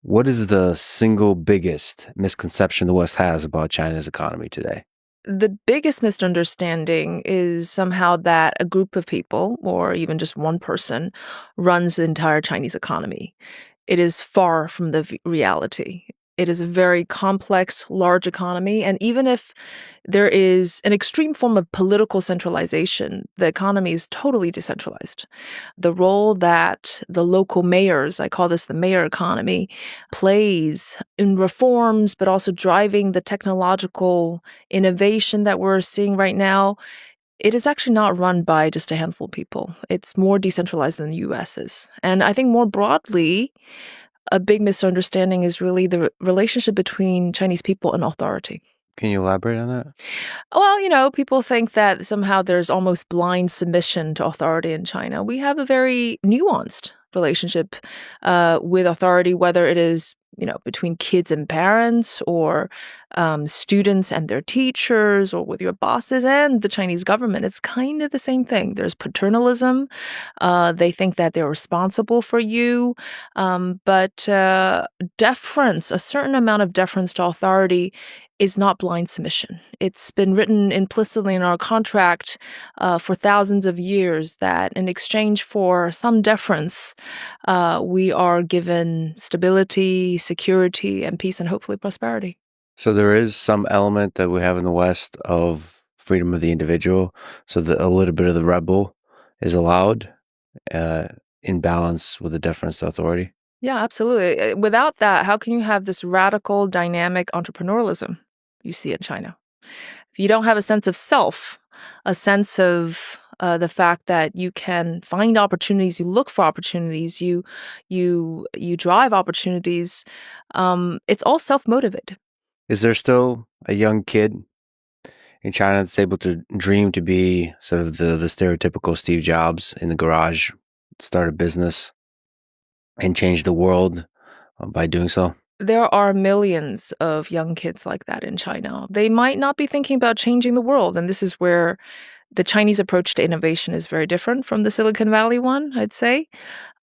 What is the single biggest misconception the West has about China's economy today? The biggest misunderstanding is somehow that a group of people, or even just one person, runs the entire Chinese economy. It is far from the reality. It is a very complex, large economy. And even if there is an extreme form of political centralization, the economy is totally decentralized. The role that the local mayors, I call this the mayor economy, plays in reforms, but also driving the technological innovation that we're seeing right now, it is actually not run by just a handful of people. It's more decentralized than the US is. And I think more broadly, a big misunderstanding is really the relationship between Chinese people and authority. Can you elaborate on that? Well, people think that somehow there's almost blind submission to authority in China. We have a very nuanced relationship with authority, whether it is between kids and parents, or students and their teachers, or with your bosses and the Chinese government. It's kind of the same thing. There's paternalism. They think that they're responsible for you. But deference, a certain amount of deference to authority, is not blind submission. It's been written implicitly in our contract for thousands of years that in exchange for some deference, we are given stability, security, and peace, and hopefully prosperity. So there is some element that we have in the West of freedom of the individual, so that a little bit of the rebel is allowed uh, in balance with the deference to authority. Yeah, absolutely. Without that, how can you have this radical, dynamic entrepreneurialism you see in China? If you don't have a sense of self, a sense of the fact that you can find opportunities, you look for opportunities, you drive opportunities, it's all self-motivated. Is there still a young kid in China that's able to dream to be sort of the stereotypical Steve Jobs in the garage, start a business, and change the world by doing so? There are millions of young kids like that in China. They might not be thinking about changing the world, and this is where the Chinese approach to innovation is very different from the Silicon Valley one, I'd say.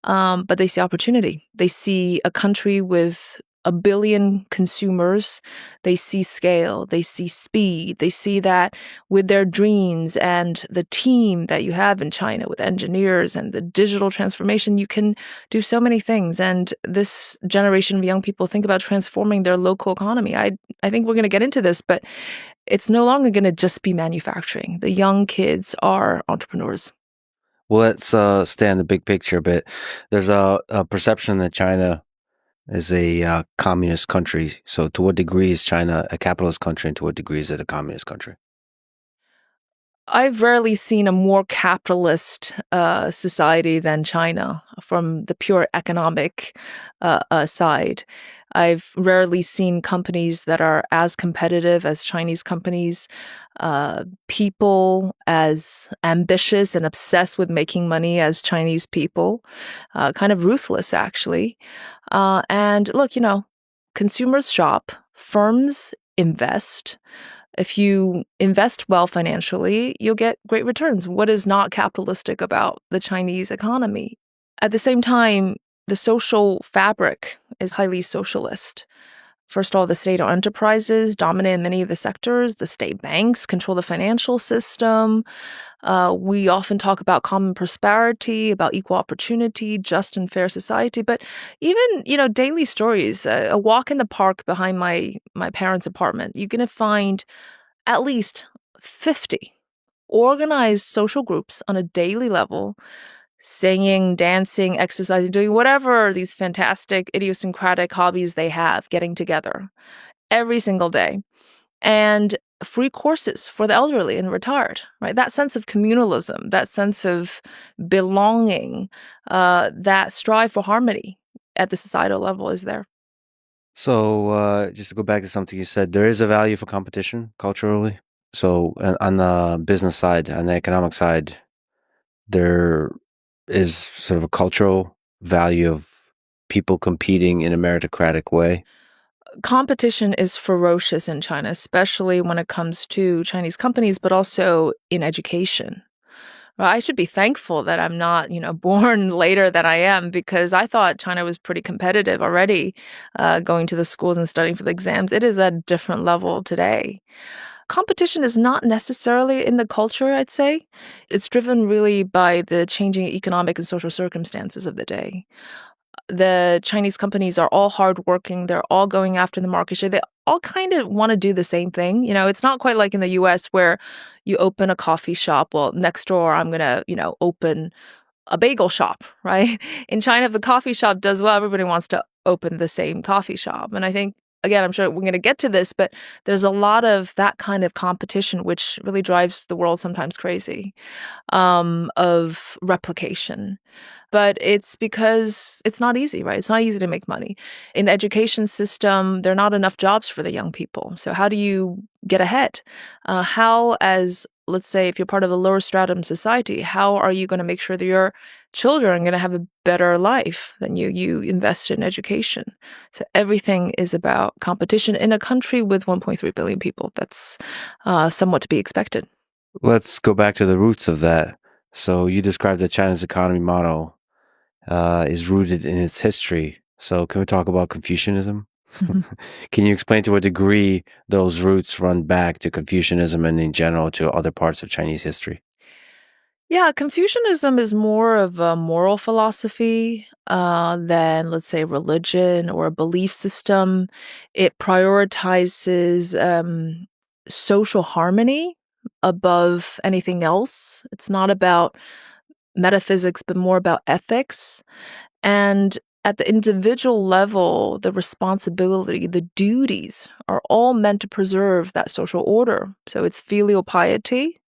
But they see opportunity. They see a country with a billion consumers. They see scale. They see speed. They see that with their dreams and the team that you have in China with engineers and the digital transformation, you can do so many things. And this generation of young people think about transforming their local economy. I think we're going to get into this, but it's no longer going to just be manufacturing. The young kids are entrepreneurs. Well, let's stay on the big picture a bit. There's a perception that China is a communist country. So, to what degree is China a capitalist country, and to what degree is it a communist country? I've rarely seen a more capitalist society than China from the pure economic side. I've rarely seen companies that are as competitive as Chinese companies, people as ambitious and obsessed with making money as Chinese people, kind of ruthless, actually. And look, consumers shop, firms invest. If you invest well financially, you'll get great returns. What is not capitalistic about the Chinese economy? At the same time, the social fabric is highly socialist. First of all, the state-owned enterprises dominate many of the sectors. The state banks control the financial system. We often talk about common prosperity, about equal opportunity, just and fair society. But even, daily stories, a walk in the park behind my parents' apartment, you're going to find at least 50 organized social groups on a daily level, singing, dancing, exercising, doing whatever these fantastic idiosyncratic hobbies they have, getting together every single day. And free courses for the elderly and retired, right? That sense of communalism, that sense of belonging, that strive for harmony at the societal level is there. So, just to go back to something you said, there is a value for competition culturally. So, on the business side, on the economic side, there is sort of a cultural value of people competing in a meritocratic way. Competition is ferocious in China, especially when it comes to Chinese companies, but also in education. Well, I should be thankful that I'm not, born later than I am because I thought China was pretty competitive already, going to the schools and studying for the exams. It is at a different level today. Competition is not necessarily in the culture, I'd say. It's driven really by the changing economic and social circumstances of the day. The Chinese companies are all hardworking. They're all going after the market share. They all kind of want to do the same thing. It's not quite like in the US where you open a coffee shop. Well, next door, I'm going to, open a bagel shop, right? In China, if the coffee shop does well, everybody wants to open the same coffee shop. And I think, again, I'm sure we're going to get to this, but there's a lot of that kind of competition, which really drives the world sometimes crazy, of replication. But it's because it's not easy, right? It's not easy to make money. In the education system, there are not enough jobs for the young people. So how do you get ahead? How, as let's say, if you're part of a lower stratum society, how are you going to make sure that your children are going to have a better life than you? You invest in education. So everything is about competition in a country with 1.3 billion people. That's somewhat to be expected. Let's go back to the roots of that. So you described that China's economy model is rooted in its history. So can we talk about Confucianism? Can you explain to what degree those roots run back to Confucianism and in general to other parts of Chinese history? Yeah, Confucianism is more of a moral philosophy than, let's say, religion or a belief system. It prioritizes social harmony above anything else. It's not about metaphysics, but more about ethics. And at the individual level, the responsibility, the duties are all meant to preserve that social order. So it's filial piety,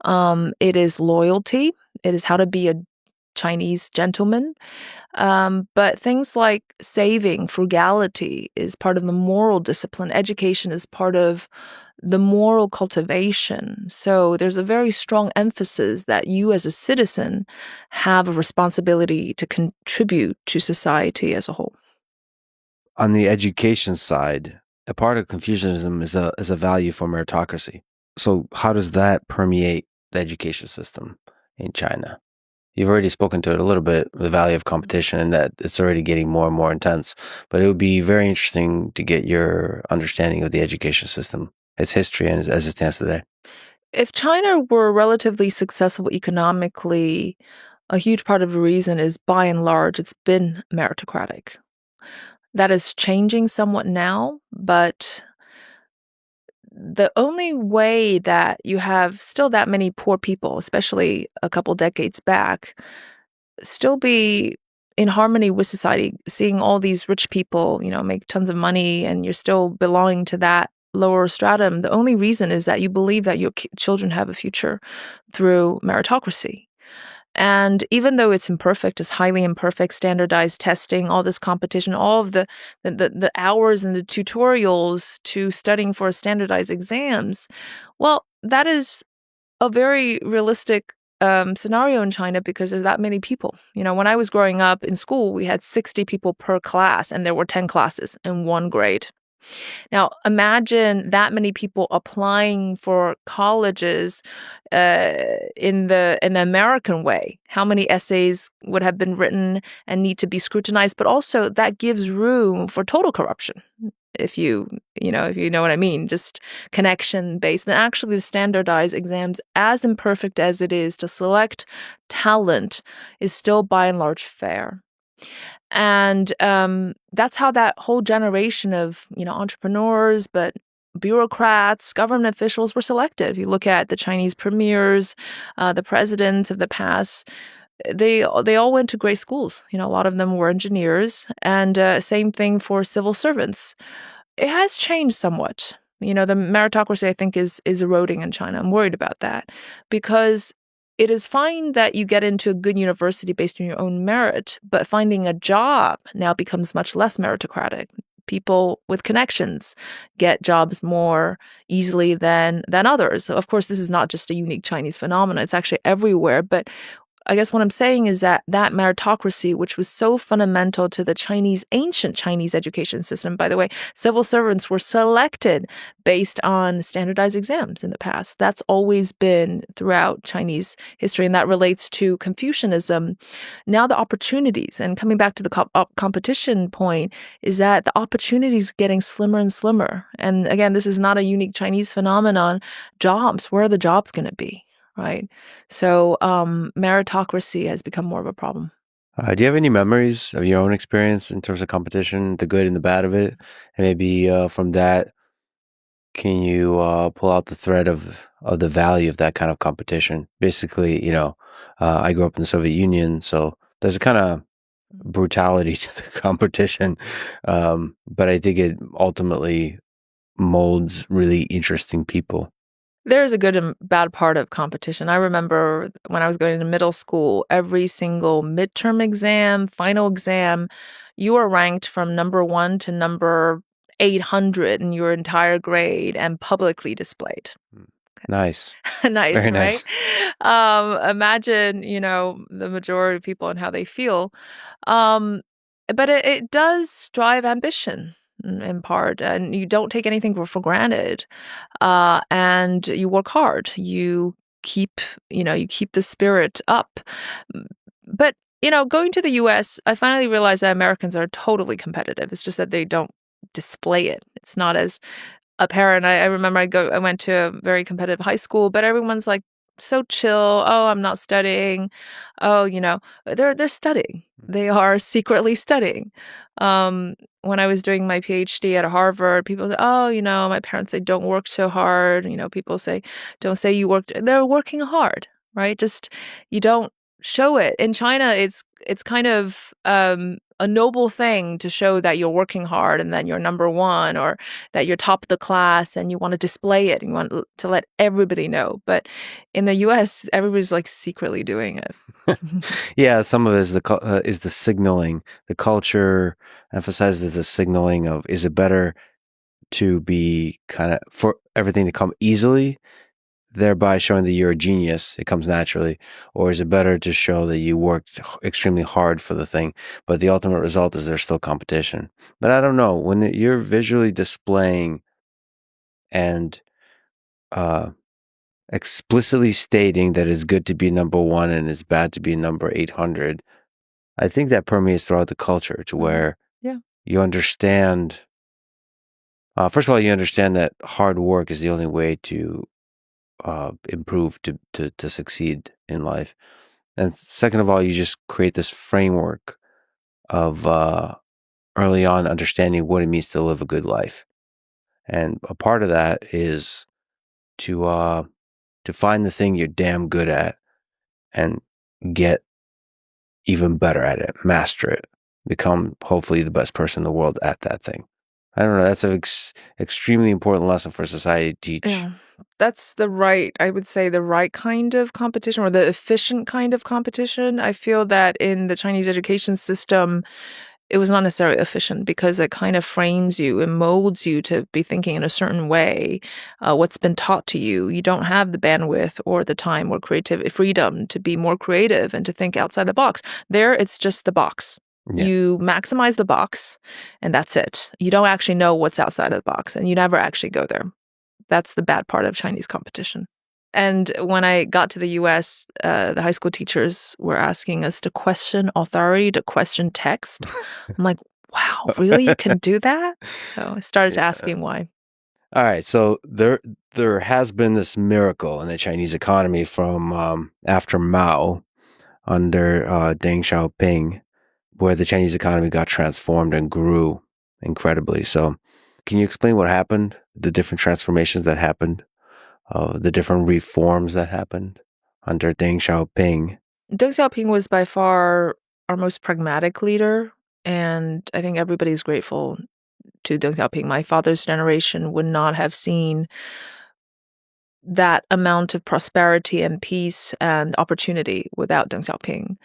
it is loyalty, it is how to be a Chinese gentleman. But things like saving, frugality is part of the moral discipline. Education is part of the moral cultivation. So there's a very strong emphasis that you as a citizen have a responsibility to contribute to society as a whole. On the education side, a part of Confucianism is a value for meritocracy. So how does that permeate the education system in China? You've already spoken to it a little bit, the value of competition, and that it's already getting more and more intense. But it would be very interesting to get your understanding of the education system, its history, and as it stands today. If China were relatively successful economically, a huge part of the reason is by and large it's been meritocratic. That is changing somewhat now, but the only way that you have still that many poor people, especially a couple decades back, still be in harmony with society, seeing all these rich people, make tons of money and you're still belonging to that lower stratum, the only reason is that you believe that your children have a future through meritocracy. And even though it's imperfect, it's highly imperfect, standardized testing, all this competition, all of the hours and the tutorials to studying for standardized exams, well, that is a very realistic scenario in China because there's that many people. When I was growing up in school, we had 60 people per class, and there were 10 classes in one grade. Now, imagine that many people applying for colleges in the American way. How many essays would have been written and need to be scrutinized? But also, that gives room for total corruption. If you know what I mean, just connection based. And actually, the standardized exams, as imperfect as it is to select talent, is still by and large fair. And that's how that whole generation of entrepreneurs, but bureaucrats, government officials were selected. If you look at the Chinese premiers, the presidents of the past, they all went to great schools. A lot of them were engineers, and same thing for civil servants. It has changed somewhat. The meritocracy, I think, is eroding in China. I'm worried about that because it is fine that you get into a good university based on your own merit, but finding a job now becomes much less meritocratic. People with connections get jobs more easily than others. So of course, this is not just a unique Chinese phenomenon. It's actually everywhere. But I guess what I'm saying is that that meritocracy, which was so fundamental to the ancient Chinese education system, by the way, civil servants were selected based on standardized exams in the past. That's always been throughout Chinese history, and that relates to Confucianism. Now, the opportunities, and coming back to the competition point, is that the opportunities getting slimmer and slimmer. And again, this is not a unique Chinese phenomenon. Jobs, where are the jobs going to be? Right. So meritocracy has become more of a problem. Do you have any memories of your own experience in terms of competition, the good and the bad of it? And maybe from that, can you pull out the thread of the value of that kind of competition? Basically, I grew up in the Soviet Union, so there's a kind of brutality to the competition, but I think it ultimately molds really interesting people. There's a good and bad part of competition. I remember when I was going to middle school, every single midterm exam, final exam, you were ranked from number 1 to number 800 in your entire grade and publicly displayed. Mm. Nice, Nice, very right? nice. Imagine, the majority of people and how they feel. Um, but it does drive ambition in part, and you don't take anything for granted. And you work hard. Keep, you keep the spirit up. M- But, going to the US, I finally realized that Americans are totally competitive. It's just that they don't display it. It's not as apparent. I remember I went to a very competitive high school, but everyone's like so chill. Oh, I'm not studying. Oh, they're studying. They are secretly studying. When I was doing my PhD at Harvard, people say, "Oh, my parents say don't work so hard." People say, "Don't say you worked." They're working hard, right? Just you don't show it. In China, it's kind of a noble thing to show that you're working hard and that you're number one, or that you're top of the class, and you want to display it and you want to let everybody know. But in the US, everybody's like secretly doing it. Yeah, some of it is is the signaling. The culture emphasizes the signaling of, is it better to be kind of for everything to come easily, thereby showing that you're a genius, it comes naturally, or is it better to show that you worked extremely hard for the thing, but the ultimate result is there's still competition. But I don't know, when you're visually displaying and uh, explicitly stating that it's good to be number one and it's bad to be number 800, I think that permeates throughout the culture to Mhm. where Yeah. you understand. First of all, you understand that hard work is the only way to improve, to succeed in life. And second of all, you just create this framework of early on understanding what it means to live a good life. And a part of that is to uh, to find the thing you're damn good at and get even better at it, master it, become hopefully the best person in the world at that thing. I don't know. That's an extremely important lesson for society to teach. Yeah. That's I would say the right kind of competition, or the efficient kind of competition. I feel that in the Chinese education system, it was not necessarily efficient because it kind of frames you and molds you to be thinking in a certain way. What's been taught to you, you don't have the bandwidth or the time or creative freedom to be more creative and to think outside the box. There, it's just the box. Yeah. You maximize the box, and that's it. You don't actually know what's outside of the box, and you never actually go there. That's the bad part of Chinese competition. And when I got to the US, the high school teachers were asking us to question authority, to question text. I'm like, wow, really? You can do that? So I started to Yeah. asking why. All right, so there has been this miracle in the Chinese economy from after Mao under Deng Xiaoping, where the Chinese economy got transformed and grew incredibly. So, can you explain what happened? The different transformations that happened, the different reforms that happened under Deng Xiaoping. Deng Xiaoping was by far our most pragmatic leader, and I think everybody's grateful to Deng Xiaoping. My father's generation would not have seen that amount of prosperity and peace and opportunity without Deng Xiaoping.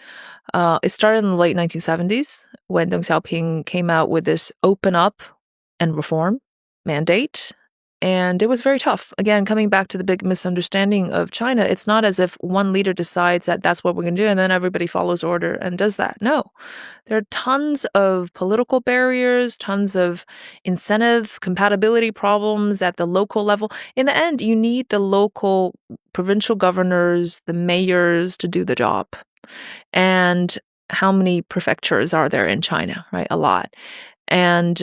It started in the late 1970s when Deng Xiaoping came out with this open up and reform mandate. And it was very tough. Again, coming back to the big misunderstanding of China, it's not as if one leader decides that that's what we're going to do and then everybody follows order and does that. No, there are tons of political barriers, tons of incentive compatibility problems at the local level. In the end, you need the local provincial governors, the mayors to do the job. And how many prefectures are there in China, right? A lot. And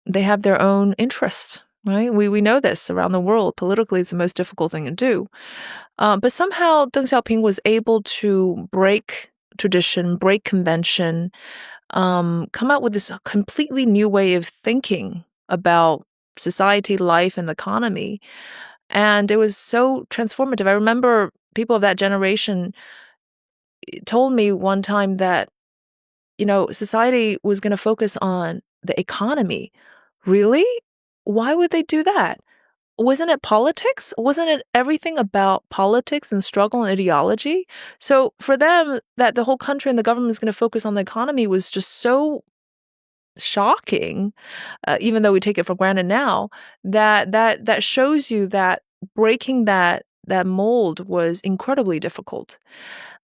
they have their own interests, right? We know this around the world. Politically, it's the most difficult thing to do. But somehow Deng Xiaoping was able to break tradition, break convention, come out with this completely new way of thinking about society, life, and the economy. And it was so transformative. I remember people of that generation told me one time that, society was going to focus on the economy. Really? Why would they do that? Wasn't it politics? Wasn't it everything about politics and struggle and ideology? So for them, that the whole country and the government is going to focus on the economy was just so shocking, even though we take it for granted now, that shows you that breaking that mold was incredibly difficult.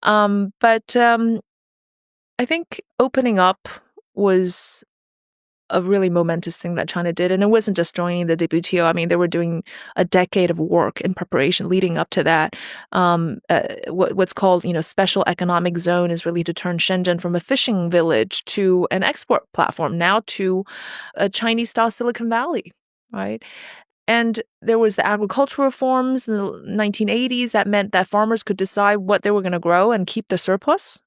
But I think opening up was a really momentous thing that China did. And it wasn't just joining the WTO. I mean, they were doing a decade of work in preparation leading up to that. What's called, special economic zone is really to turn Shenzhen from a fishing village to an export platform, now to a Chinese-style Silicon Valley, right? And there was the agricultural reforms in the 1980s that meant that farmers could decide what they were going to grow and keep the surplus,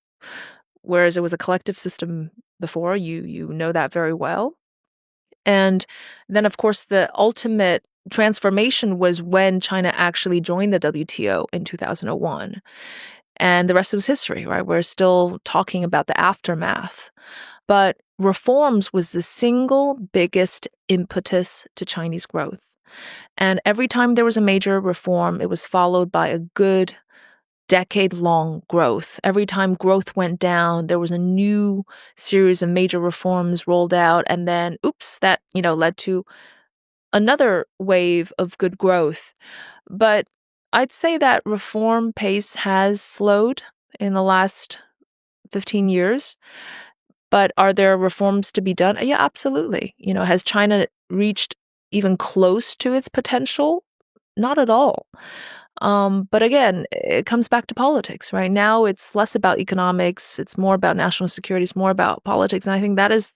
whereas it was a collective system before. You know that very well. And then, of course, the ultimate transformation was when China actually joined the WTO in 2001. And the rest was history, right? We're still talking about the aftermath. But reforms was the single biggest impetus to Chinese growth. And every time there was a major reform, it was followed by a good decade-long growth. Every time growth went down, there was a new series of major reforms rolled out, and then, oops, that, led to another wave of good growth. But I'd say that reform pace has slowed in the last 15 years. But are there reforms to be done? Yeah, absolutely. Has China reached even close to its potential? Not at all. But again, it comes back to politics, right? Now it's less about economics, it's more about national security, it's more about politics. And I think that is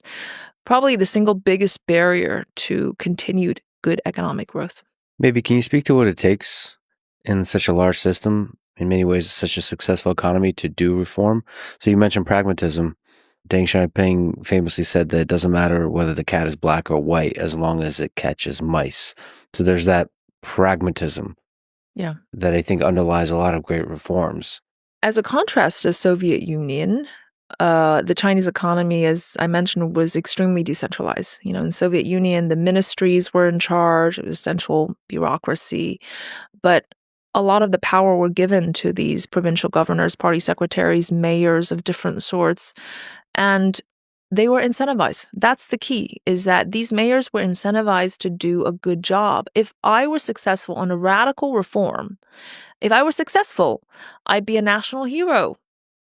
probably the single biggest barrier to continued good economic growth. Maybe can you speak to what it takes in such a large system, in many ways, such a successful economy to do reform? So you mentioned pragmatism. Deng Xiaoping famously said that it doesn't matter whether the cat is black or white as long as it catches mice. So there's that pragmatism Yeah. that I think underlies a lot of great reforms. As a contrast to Soviet Union, the Chinese economy, as I mentioned, was extremely decentralized. In Soviet Union, the ministries were in charge, it was central bureaucracy, but a lot of the power were given to these provincial governors, party secretaries, mayors of different sorts, and they were incentivized. That's the key, is that these mayors were incentivized to do a good job. If I were successful on a radical reform, if I were successful, I'd be a national hero.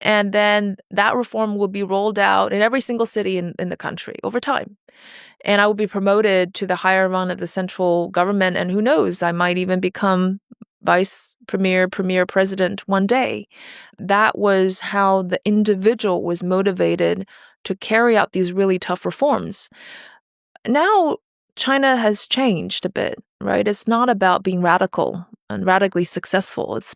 And then that reform will be rolled out in every single city in the country over time. And I will be promoted to the higher rung of the central government. And who knows, I might even become vice premier, president one day. That was how the individual was motivated to carry out these really tough reforms. Now, China has changed a bit, right? It's not about being radical and radically successful. It's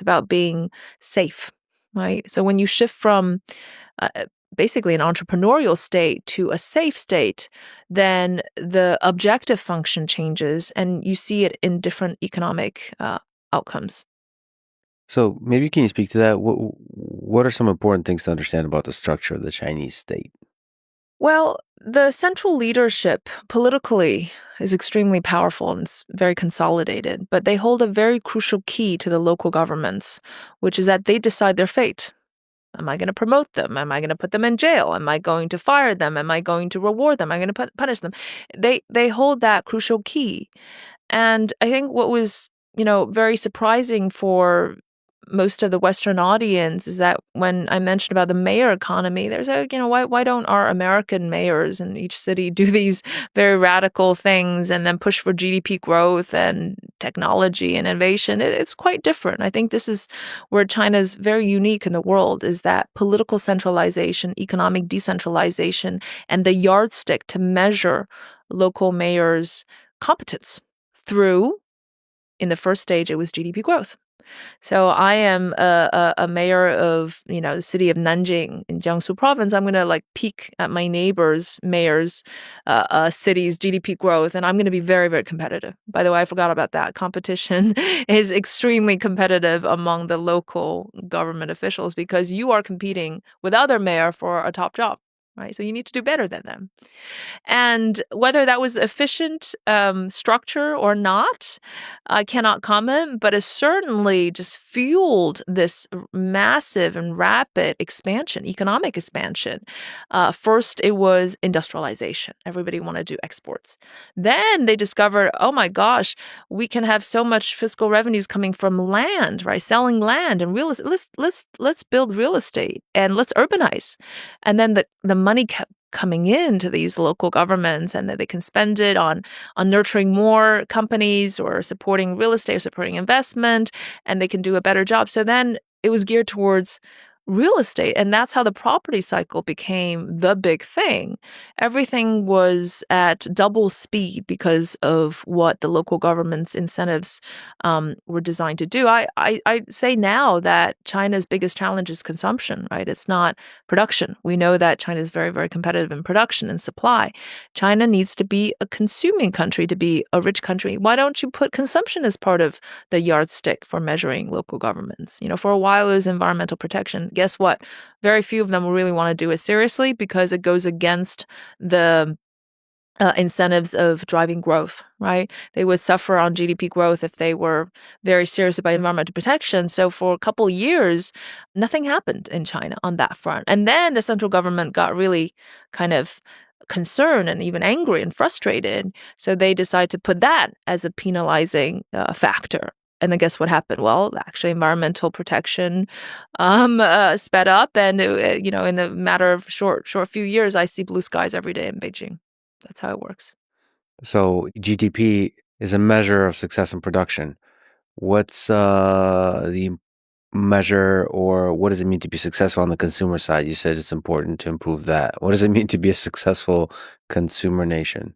about being safe, right? So when you shift from basically an entrepreneurial state to a safe state, then the objective function changes and you see it in different economic outcomes. So maybe can you speak to that? What are some important things to understand about the structure of the Chinese state? Well, the central leadership politically is extremely powerful and it's very consolidated, but they hold a very crucial key to the local governments, which is that they decide their fate. Am I going to promote them? Am I going to put them in jail? Am I going to fire them? Am I going to reward them? Am I going to punish them? They hold that crucial key. And I think what was, very surprising for most of the Western audience is that when I mentioned about the mayor economy, there's why don't our American mayors in each city do these very radical things and then push for GDP growth and technology and innovation? It's quite different. I think this is where China's very unique in the world, is that political centralization, economic decentralization, and the yardstick to measure local mayors' competence through, in the first stage, it was GDP growth. So I am a mayor of, the city of Nanjing in Jiangsu province. I'm going to like peek at my neighbors, mayors, cities' GDP growth, and I'm going to be very, very competitive. By the way, I forgot about that. Competition is extremely competitive among the local government officials because you are competing with other mayor for a top job, right? So you need to do better than them. And whether that was efficient structure or not, I cannot comment, but it certainly just fueled this massive and rapid expansion, economic expansion. First, it was industrialization. Everybody wanted to do exports. Then they discovered, oh my gosh, we can have so much fiscal revenues coming from land, right? Selling land and real estate. Let's build real estate and let's urbanize. And then the money kept coming into these local governments, and that they can spend it on nurturing more companies or supporting real estate or supporting investment, and they can do a better job. So then it was geared towards real estate, and that's how the property cycle became the big thing. Everything was at double speed because of what the local government's incentives were designed to do. I say now that China's biggest challenge is consumption, right? It's not production. We know that China is very, very competitive in production and supply. China needs to be a consuming country to be a rich country. Why don't you put consumption as part of the yardstick for measuring local governments? For a while it was environmental protection. Guess what? Very few of them will really want to do it seriously because it goes against the incentives of driving growth, right? They would suffer on GDP growth if they were very serious about environmental protection. So for a couple years, nothing happened in China on that front. And then the central government got really kind of concerned and even angry and frustrated. So they decided to put that as a penalizing factor. And then guess what happened? Well, actually, environmental protection sped up, and in the matter of short few years, I see blue skies every day in Beijing. That's how it works. So GDP is a measure of success in production. What's the measure, or what does it mean to be successful on the consumer side? You said it's important to improve that. What does it mean to be a successful consumer nation?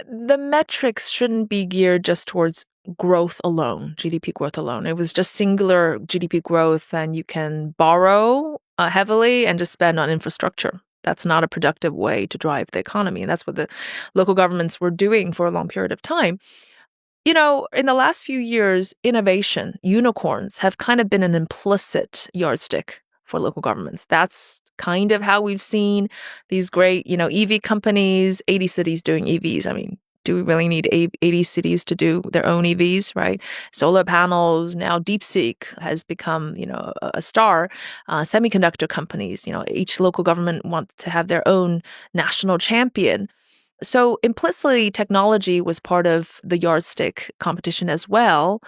The metrics shouldn't be geared just towards growth alone, GDP growth alone. It was just singular GDP growth, and you can borrow heavily and just spend on infrastructure. That's not a productive way to drive the economy. And that's what the local governments were doing for a long period of time. In the last few years, innovation, unicorns have kind of been an implicit yardstick for local governments. That's kind of how we've seen these great, EV companies, 80 cities doing EVs. I mean, do we really need 80 cities to do their own EVs, right? Solar panels, now DeepSeek has become, a star. Semiconductor companies, each local government wants to have their own national champion. So implicitly, technology was part of the yardstick competition as well.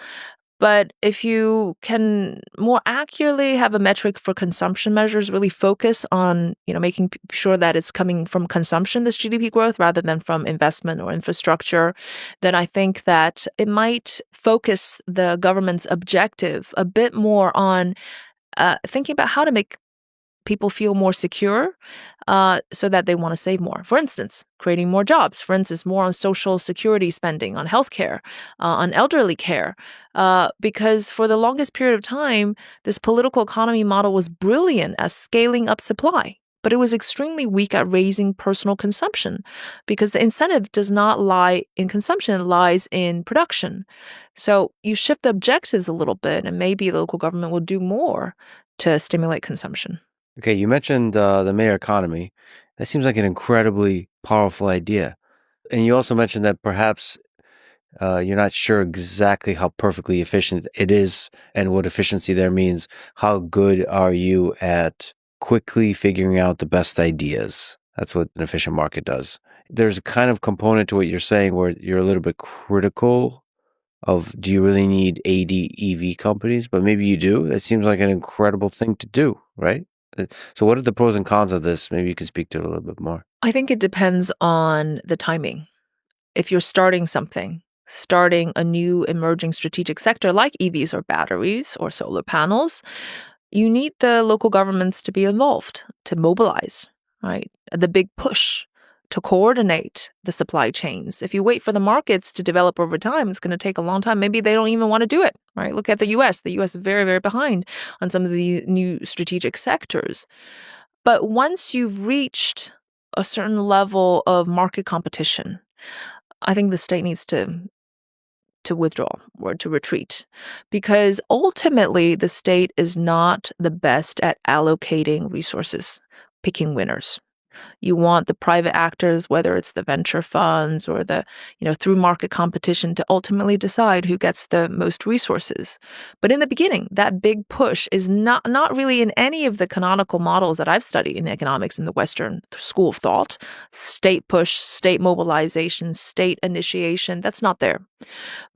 But if you can more accurately have a metric for consumption measures, really focus on, making sure that it's coming from consumption, this GDP growth, rather than from investment or infrastructure, then I think that it might focus the government's objective a bit more on thinking about how to make people feel more secure so that they want to save more. For instance, creating more jobs. For instance, more on social security spending, on healthcare, on elderly care. Because for the longest period of time, this political economy model was brilliant at scaling up supply. But it was extremely weak at raising personal consumption because the incentive does not lie in consumption, it lies in production. So you shift the objectives a little bit, and maybe the local government will do more to stimulate consumption. Okay, you mentioned the mayor economy. That seems like an incredibly powerful idea. And you also mentioned that perhaps you're not sure exactly how perfectly efficient it is and what efficiency there means. How good are you at quickly figuring out the best ideas. That's what an efficient market does. There's a kind of component to what you're saying where you're a little bit critical of, do you really need 80 EV companies? But maybe you do. It seems like an incredible thing to do, right? So what are the pros and cons of this? Maybe you can speak to it a little bit more. I think it depends on the timing. If you're starting a new emerging strategic sector like EVs or batteries or solar panels, you need the local governments to be involved, to mobilize, right? The big push to coordinate the supply chains. If you wait for the markets to develop over time, it's going to take a long time. Maybe they don't even want to do it, right? Look at the US. The US is very, very behind on some of the new strategic sectors. But once you've reached a certain level of market competition, I think the state needs to withdraw or to retreat, because ultimately the state is not the best at allocating resources, picking winners. You want the private actors, whether it's the venture funds or through market competition, to ultimately decide who gets the most resources. But in the beginning, that big push is not really in any of the canonical models that I've studied in economics in the Western school of thought. State push, state mobilization, state initiation, that's not there.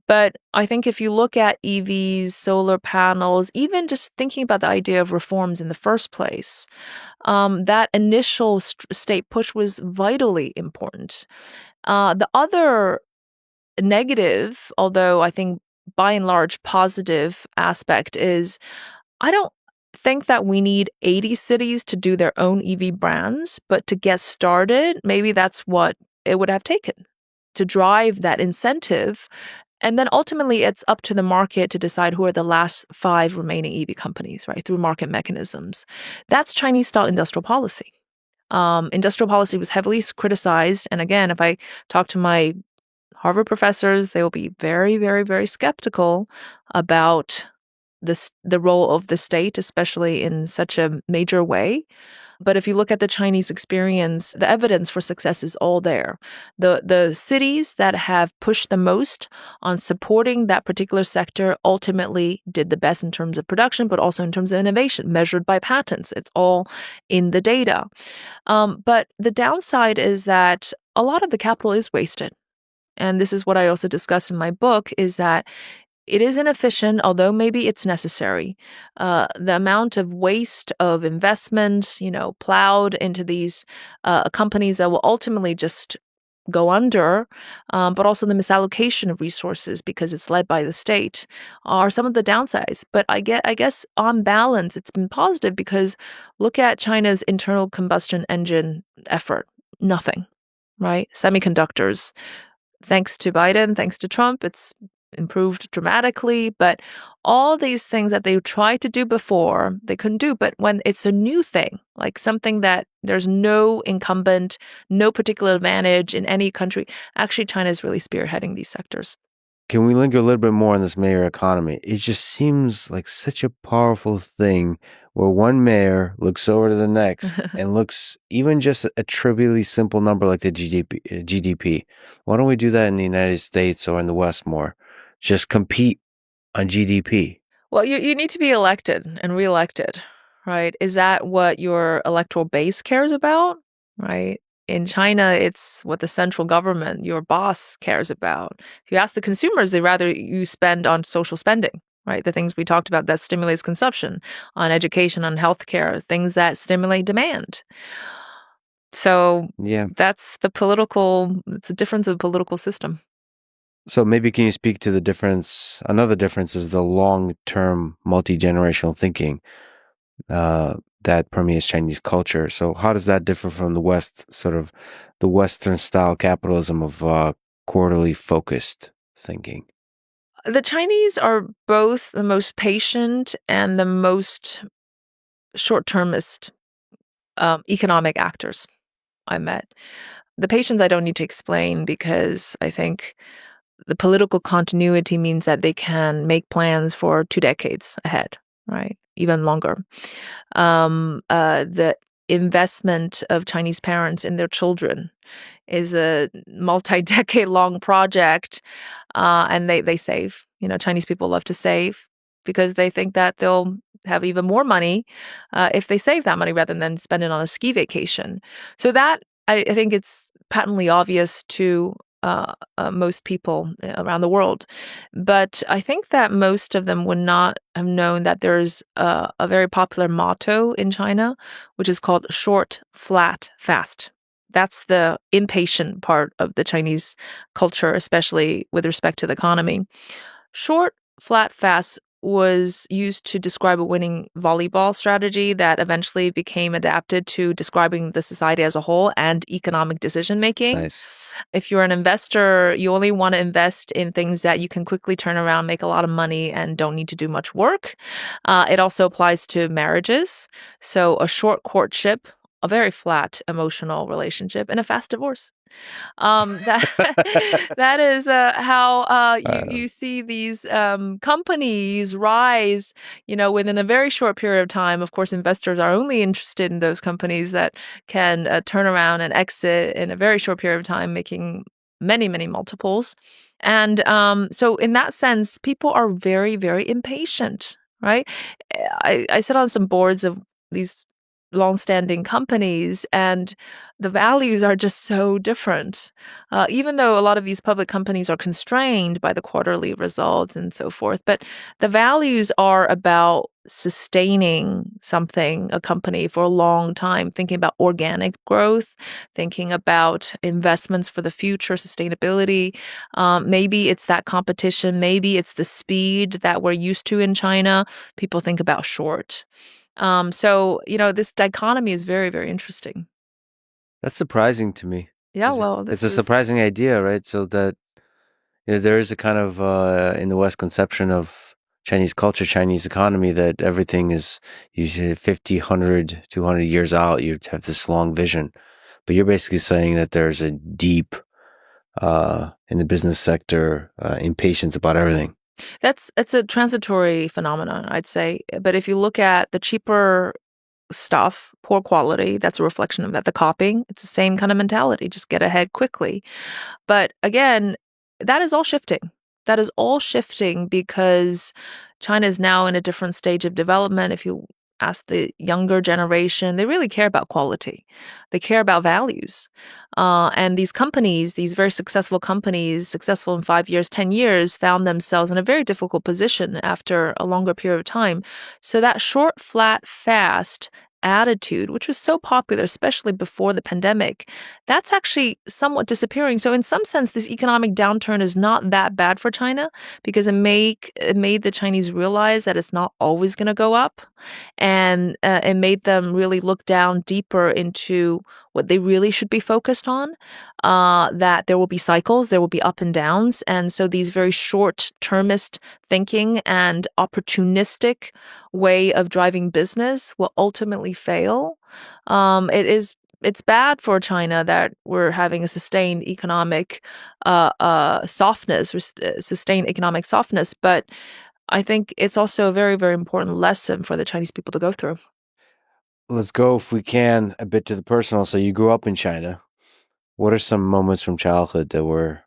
But I think if you look at EVs, solar panels, even just thinking about the idea of reforms in the first place, that initial state push was vitally important. The other negative, although I think by and large positive aspect, is I don't think that we need 80 cities to do their own EV brands, but to get started, maybe that's what it would have taken to drive that incentive. And then ultimately, it's up to the market to decide who are the last 5 remaining EV companies, right, through market mechanisms. That's Chinese-style industrial policy. Industrial policy was heavily criticized. And again, if I talk to my Harvard professors, they will be very, very, very skeptical about the role of the state, especially in such a major way. But if you look at the Chinese experience, the evidence for success is all there. The cities that have pushed the most on supporting that particular sector ultimately did the best in terms of production, but also in terms of innovation, measured by patents. It's all in the data. But the downside is that a lot of the capital is wasted. And this is what I also discussed in my book, is that it is inefficient, although maybe it's necessary. The amount of waste of investment, plowed into these companies that will ultimately just go under, but also the misallocation of resources because it's led by the state, are some of the downsides. But I guess on balance, it's been positive, because look at China's internal combustion engine effort. Nothing, right? Semiconductors. Thanks to Biden, thanks to Trump, it's improved dramatically. But all these things that they tried to do before, they couldn't do. But when it's a new thing, like something that there's no incumbent, no particular advantage in any country, actually China is really spearheading these sectors. Can we linger a little bit more on this mayor economy? It just seems like such a powerful thing where one mayor looks over to the next and looks even just a trivially simple number like the GDP. Why don't we do that in the United States or in the West more? Just compete on GDP. Well, you need to be elected and reelected, right? Is that what your electoral base cares about, right? In China, it's what the central government, your boss, cares about. If you ask the consumers, they rather you spend on social spending, right? The things we talked about that stimulates consumption, on education, on healthcare, things that stimulate demand. So Yeah. it's a difference of political system. So maybe can you speak to the difference? Another difference is the long-term multi-generational thinking that permeates Chinese culture. So how does that differ from the West, sort of the Western style capitalism of quarterly focused thinking? The Chinese are both the most patient and the most short-termist economic actors I met. The patience I don't need to explain, because I think the political continuity means that they can make plans for 2 decades ahead, right? Even longer. The investment of Chinese parents in their children is a multi-decade long project, and they save. Chinese people love to save because they think that they'll have even more money if they save that money rather than spend it on a ski vacation. So that I think it's patently obvious to most people around the world. But I think that most of them would not have known that there's a very popular motto in China, which is called short, flat, fast. That's the impatient part of the Chinese culture, especially with respect to the economy. Short, flat, fast was used to describe a winning volleyball strategy that eventually became adapted to describing the society as a whole and economic decision making. Nice. If you're an investor, you only want to invest in things that you can quickly turn around, make a lot of money, and don't need to do much work. It also applies to marriages. So, a short courtship, a very flat emotional relationship, and a fast divorce. That that is how Uh, you see these companies rise, within a very short period of time. Of course, investors are only interested in those companies that can turn around and exit in a very short period of time, making many, many multiples. And so, in that sense, people are very, very impatient, right? I sit on some boards of these long-standing companies, and the values are just so different. Even though a lot of these public companies are constrained by the quarterly results and so forth, but the values are about sustaining something, a company, for a long time, thinking about organic growth, thinking about investments for the future, sustainability. Maybe it's that competition, maybe it's the speed that we're used to in China. People think about short. So, this dichotomy is very, very interesting. that's surprising to me. Yeah, well, It's this a is surprising idea, right? So that there is a kind of in the West conception of Chinese culture, Chinese economy that everything is usually 50, 100, 200 years out. You have this long vision. But you're basically saying that there's a deep, in the business sector, impatience about everything. it's a transitory phenomenon, I'd say. But if you look at the cheaper stuff, poor quality, that's a reflection of that. The copying, it's the same kind of mentality. Just get ahead quickly. But again, that is all shifting. That is all shifting because China is now in a different stage of development. If you ask the younger generation, they really care about quality. They care about values. And these companies, these very successful companies, successful in 5 years, 10 years, found themselves in a very difficult position after a longer period of time. So that short, flat, fast attitude, which was so popular, especially before the pandemic, that's actually somewhat disappearing. So in some sense, this economic downturn is not that bad for China because it made the Chinese realize that it's not always going to go up, and it made them really look down deeper into what they really should be focused on. That there will be cycles, there will be up and downs, and so these very short-termist thinking and opportunistic way of driving business will ultimately fail. It's bad for China that we're having a sustained economic softness, sustained economic softness, but I think it's also a very, very important lesson for the Chinese people to go through. Let's go, if we can, a bit to the personal. So you grew up in China. What are some moments from childhood that were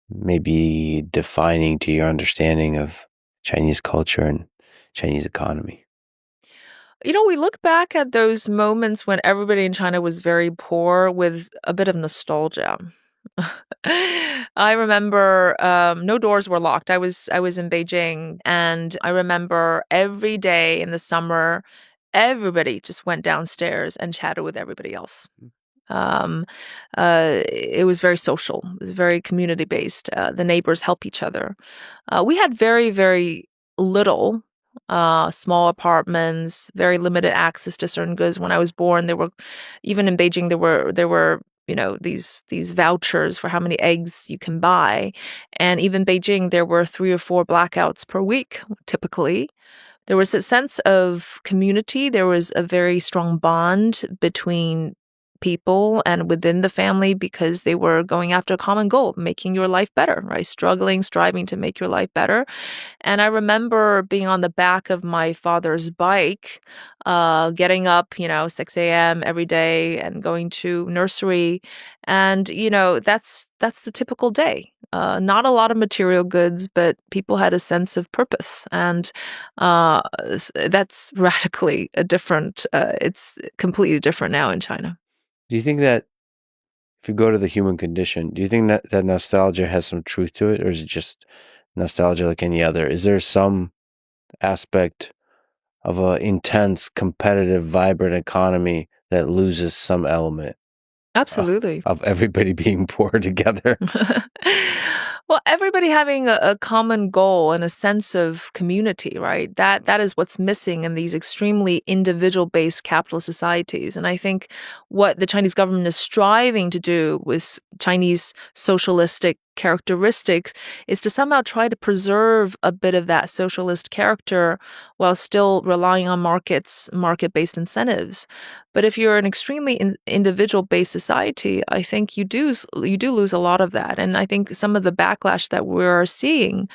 maybe defining to your understanding of Chinese culture and Chinese economy? We look back at those moments when everybody in China was very poor with a bit of nostalgia. I remember no doors were locked. I was in Beijing, and I remember every day in the summer, everybody just went downstairs and chatted with everybody else. Um, it was very social. It was very community based. The neighbors help each other. We had very, very little, small apartments, very limited access to certain goods. When I was born, there were, even in Beijing, there were these vouchers for how many eggs you can buy, and even Beijing, there were 3 or 4 blackouts per week, typically. There was a sense of community. There was a very strong bond between people and within the family because they were going after a common goal, making your life better, right? Struggling, striving to make your life better. And I remember being on the back of my father's bike, getting up, 6 a.m. every day and going to nursery. And, that's the typical day. Not a lot of material goods, but people had a sense of purpose, and that's radically a different. It's completely different now in China. Do you think that if you go to the human condition, do you think that that nostalgia has some truth to it, or is it just nostalgia like any other? Is there some aspect of a intense, competitive, vibrant economy that loses some element Absolutely. of everybody being poor together? Well, everybody having a common goal and a sense of community, right? That is what's missing in these extremely individual-based capitalist societies. And I think what the Chinese government is striving to do with Chinese socialistic characteristics is to somehow try to preserve a bit of that socialist character while still relying on market-based incentives. But if you're an extremely individual-based society, I think you do lose a lot of that. And I think some of the backlash that we're seeing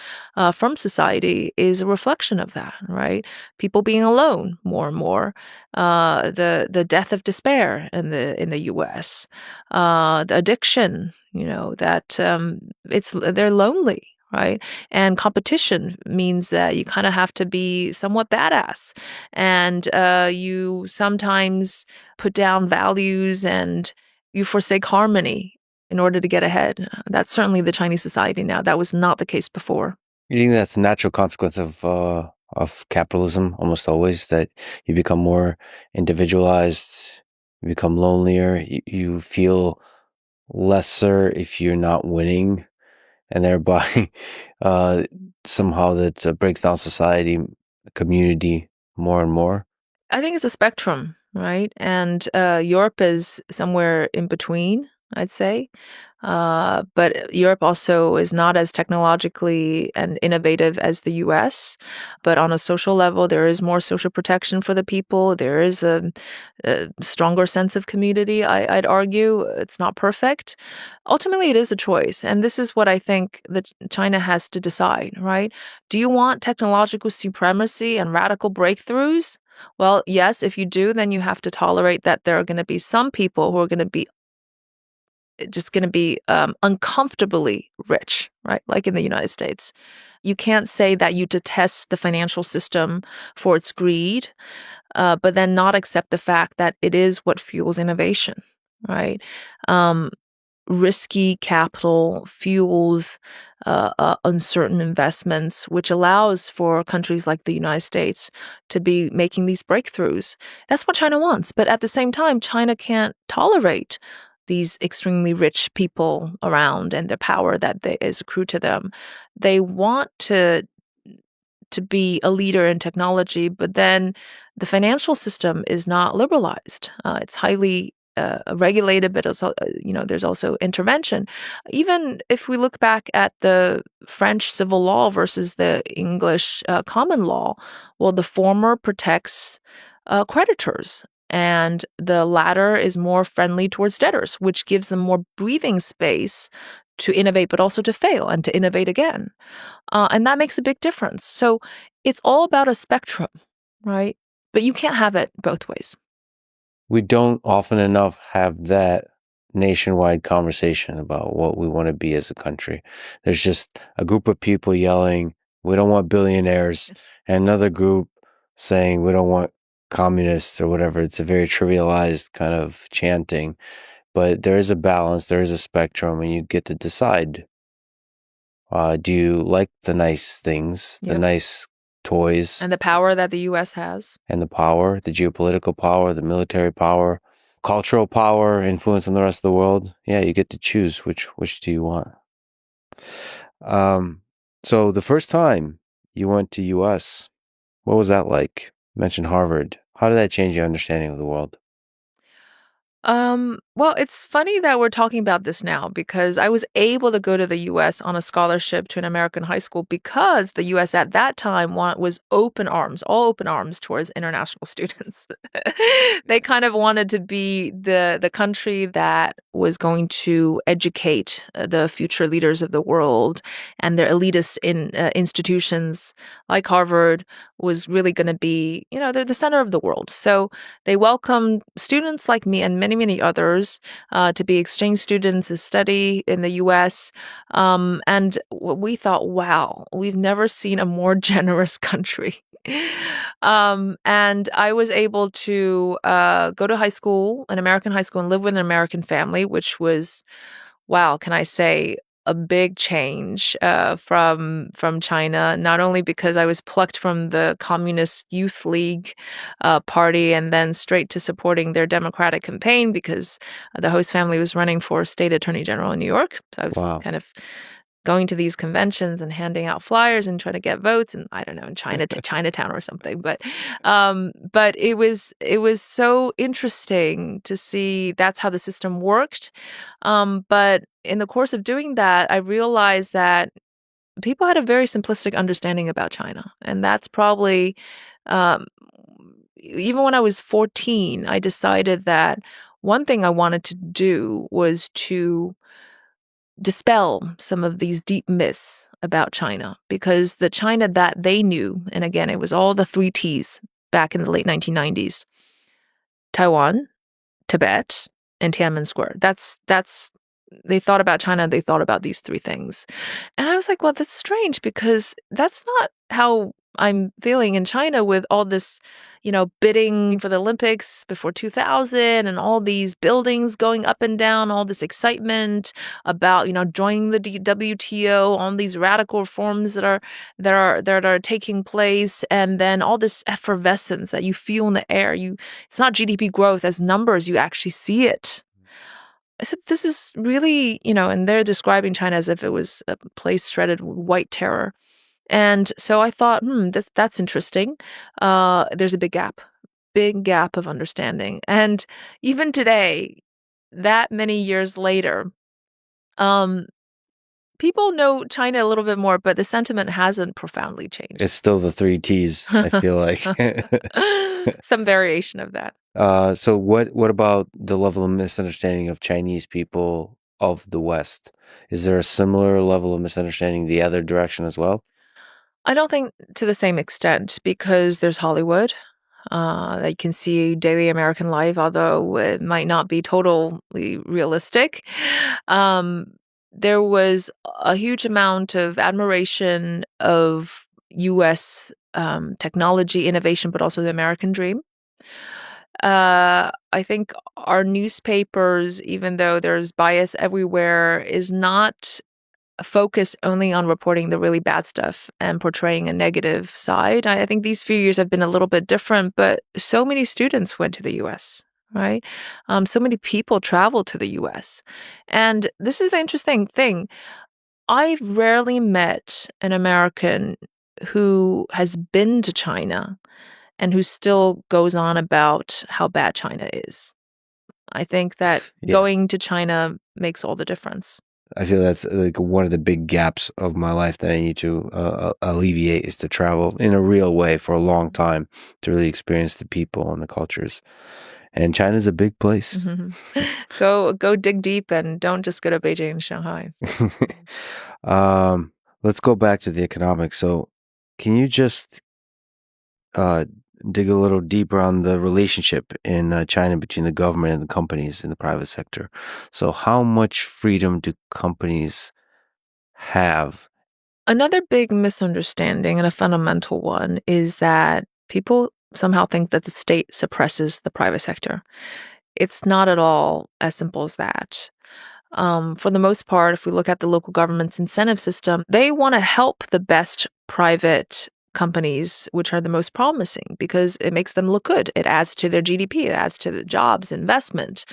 from society is a reflection of that, right? People being alone more and more, the death of despair in the U.S., the addiction, that they're lonely. Right. And competition means that you kind of have to be somewhat badass. And you sometimes put down values and you forsake harmony in order to get ahead. That's certainly the Chinese society now. That was not the case before. You think that's a natural consequence of capitalism almost always, that you become more individualized, you become lonelier, you feel lesser if you're not winning, and thereby uh, somehow that breaks down society, community more and more. I think it's a spectrum, right? And Europe is somewhere in between, I'd say. But Europe also is not as technologically and innovative as the US. But on a social level, there is more social protection for the people. There is a stronger sense of community, I'd argue. It's not perfect. Ultimately, it is a choice. And this is what I think that China has to decide, right? Do you want technological supremacy and radical breakthroughs? Well, yes, if you do, then you have to tolerate that there are going to be some people who are going to be just going to be uncomfortably rich, right? Like in the United States. You can't say that you detest the financial system for its greed, but then not accept the fact that it is what fuels innovation, right? Um, Risky capital fuels uncertain investments, which allows for countries like the United States to be making these breakthroughs. That's what China wants. But at the same time, China can't tolerate these extremely rich people around and the power that is accrued to them. They want to be a leader in technology, but then the financial system is not liberalized. It's highly regulated, but also, there's also intervention. Even if we look back at the French civil law versus the English common law, well, the former protects creditors. And the latter is more friendly towards debtors, which gives them more breathing space to innovate, but also to fail and to innovate again. And that makes a big difference. So it's all about a spectrum, right? But you can't have it both ways. We don't often enough have that nationwide conversation about what we want to be as a country. There's just a group of people yelling, we don't want billionaires, and another group saying we don't want communists or whatever. It's a very trivialized kind of chanting. But there is a balance, there is a spectrum, and you get to decide. Do you like the nice things, the Yep. nice toys, And the power that the US has. and the power, the geopolitical power, the military power, cultural power, influence on the rest of the world? Yeah, you get to choose which do you want. Um, so the first time you went to US, what was that like? You mentioned Harvard. How did that change your understanding of the world? Well, it's funny that we're talking about this now because I was able to go to the US on a scholarship to an American high school because the US at that time was open arms, all open arms towards international students. They kind of wanted to be the country that was going to educate the future leaders of the world, and their elitist institutions like Harvard was really going to be, they're the center of the world. So they welcomed students like me and many, many others to be exchange students to study in the US. And we thought, wow, we've never seen a more generous country. And I was able to go to high school, an American high school, and live with an American family, which was, wow, can I say, a big change from China. Not only because I was plucked from the Communist Youth League party and then straight to supporting their Democratic campaign because the host family was running for state attorney general in New York. So I was Wow. kind of going to these conventions and handing out flyers and trying to get votes, and I don't know, in Chinatown or something. But it was so interesting to see that's how the system worked. But in the course of doing that, I realized that people had a very simplistic understanding about China, and that's probably um, even when I was 14, I decided that one thing I wanted to do was to dispel some of these deep myths about China, because the China that they knew, and again, it was all the three T's back in the late 1990s: Taiwan, Tibet, and Tiananmen Square. That's they thought about China, they thought about these three things. And I was like, well, that's strange because that's not how I'm feeling in China with all this, bidding for the Olympics before 2000 and all these buildings going up and down, all this excitement about, joining the WTO, all these radical reforms that are taking place, and then all this effervescence that you feel in the air. It's not GDP growth as numbers, you actually see it. I said, this is really, and they're describing China as if it was a place shredded with white terror. And so I thought, that's interesting. There's a big gap of understanding. And even today, that many years later, um, people know China a little bit more, but the sentiment hasn't profoundly It's changed. still the three T's, I feel like. Some variation of that. So what about the level of misunderstanding of Chinese people of the West? Is there a similar level of misunderstanding the other direction as well? I don't think to the same extent because there's Hollywood. That you can see daily American life, although it might not be totally realistic. Um, there was a huge amount of admiration of U.S. Technology innovation, but also the American dream. I think our newspapers, even though there's bias everywhere, is not focused only on reporting the really bad stuff and portraying a negative side. I think these few years have been a little bit different, but so many students went to the US, right? So many people traveled to the US. And this is the interesting thing. I've rarely met an American who has been to China and who still goes on about how bad China is. I think that Yeah. going to China makes all the difference. I feel that's like one of the big gaps of my life that I need to alleviate is to travel in a real way for a long time to really experience the people and the cultures. And China's a big place. Mhm. Go dig deep and don't just go to Beijing and Shanghai. um, let's go back to the economics. So, can you just uh, dig a little deeper on the relationship in China between the government and the companies in the private sector? So, how much freedom do companies have? Another big misunderstanding and a fundamental one is that people somehow think that the state suppresses the private sector. It's not at all as simple as that. For the most part, if we look at the local government's incentive system, they want to help the best private companies, which are the most promising, because it makes them look good. It adds to their GDP, it adds to the jobs, investment.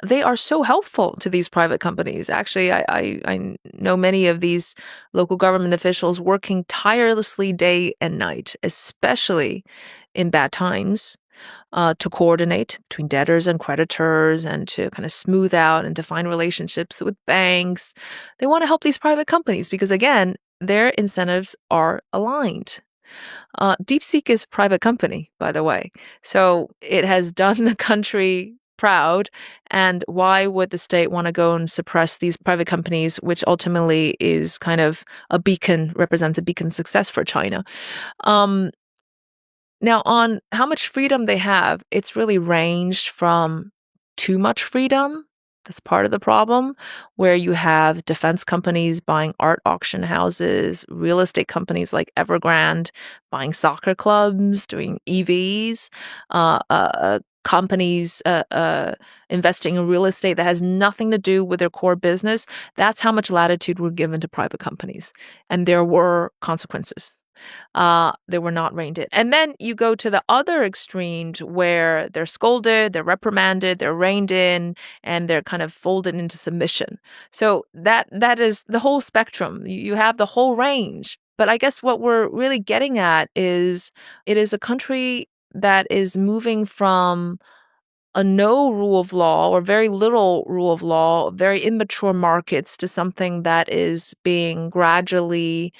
They are so helpful to these private companies. Actually, I know many of these local government officials working tirelessly day and night, especially in bad times, to coordinate between debtors and creditors and to kind of smooth out and define relationships with banks. They want to help these private companies because, again, their incentives are aligned. DeepSeek is a private company, by the way. So it has done the country proud. And why would the state want to go and suppress these private companies, which ultimately is kind of represents a beacon success for China? Um, Now, on how much freedom they have, it's really ranged from too much freedom. That's part of the problem, where you have defense companies buying art auction houses, real estate companies like Evergrande buying soccer clubs, doing EVs, companies investing in real estate that has nothing to do with their core business. That's how much latitude were given to private companies. And there were consequences. They were not reined in. And then you go to the other extremes where they're scolded, they're reprimanded, they're reined in, and they're kind of folded into submission. So that is the whole spectrum. You have the whole range. But I guess what we're really getting at is it is a country that is moving from a no rule of law or very little rule of law, very immature markets to something that is being gradually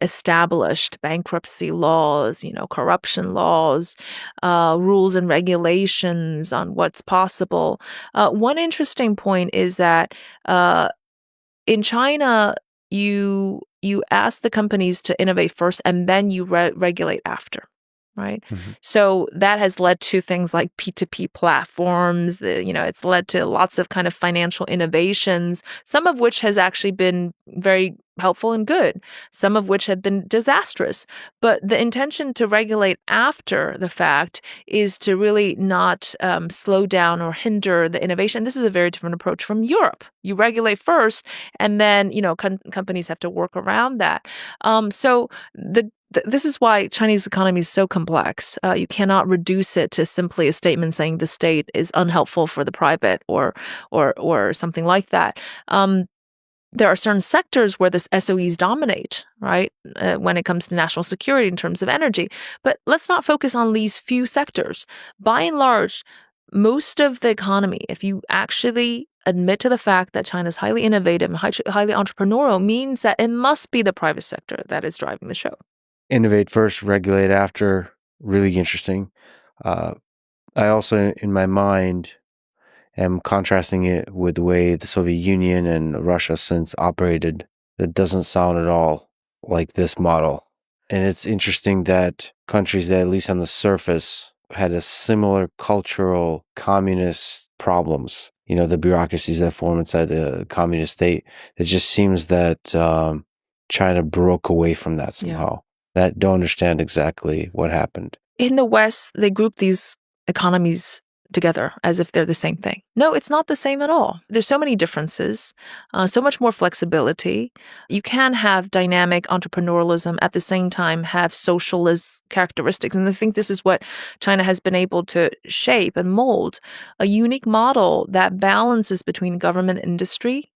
established, bankruptcy laws, corruption laws, rules and regulations on what's possible. One interesting point is that in China, you ask the companies to innovate first, and then you regulate after, right? Mhm. So that has led to things like P2P platforms. It's led to lots of kind of financial innovations, some of which has actually been very helpful and good, some of which have been disastrous. But the intention to regulate after the fact is to really not slow down or hinder the innovation. This is a very different approach from Europe. You regulate first, and then companies have to work around that. So this is why Chinese economy is so complex. You cannot reduce it to simply a statement saying the state is unhelpful for the private or something like that. There are certain sectors where the SOEs dominate, right, when it comes to national security in terms of energy. But let's not focus on these few sectors. By and large, most of the economy, if you actually admit to the fact that China is highly innovative and highly entrepreneurial, means that it must be the private sector that is driving the show. Innovate first, regulate after. Really interesting. Uh, I also, in my mind, am contrasting it with the way the Soviet Union and Russia since operated. That doesn't sound at all like this model. And it's interesting that countries that, at least on the surface, had a similar cultural communist problems, the bureaucracies that form inside the communist state, it just seems that China broke away from that Yeah. somehow. I don't understand exactly what happened. In the West, they group these economies together as if they're the same thing. No, it's not the same at all. There's so many differences, so much more flexibility. You can have dynamic entrepreneurialism at the same time have socialist characteristics. And I think this is what China has been able to shape and mold, a unique model that balances between government and industry,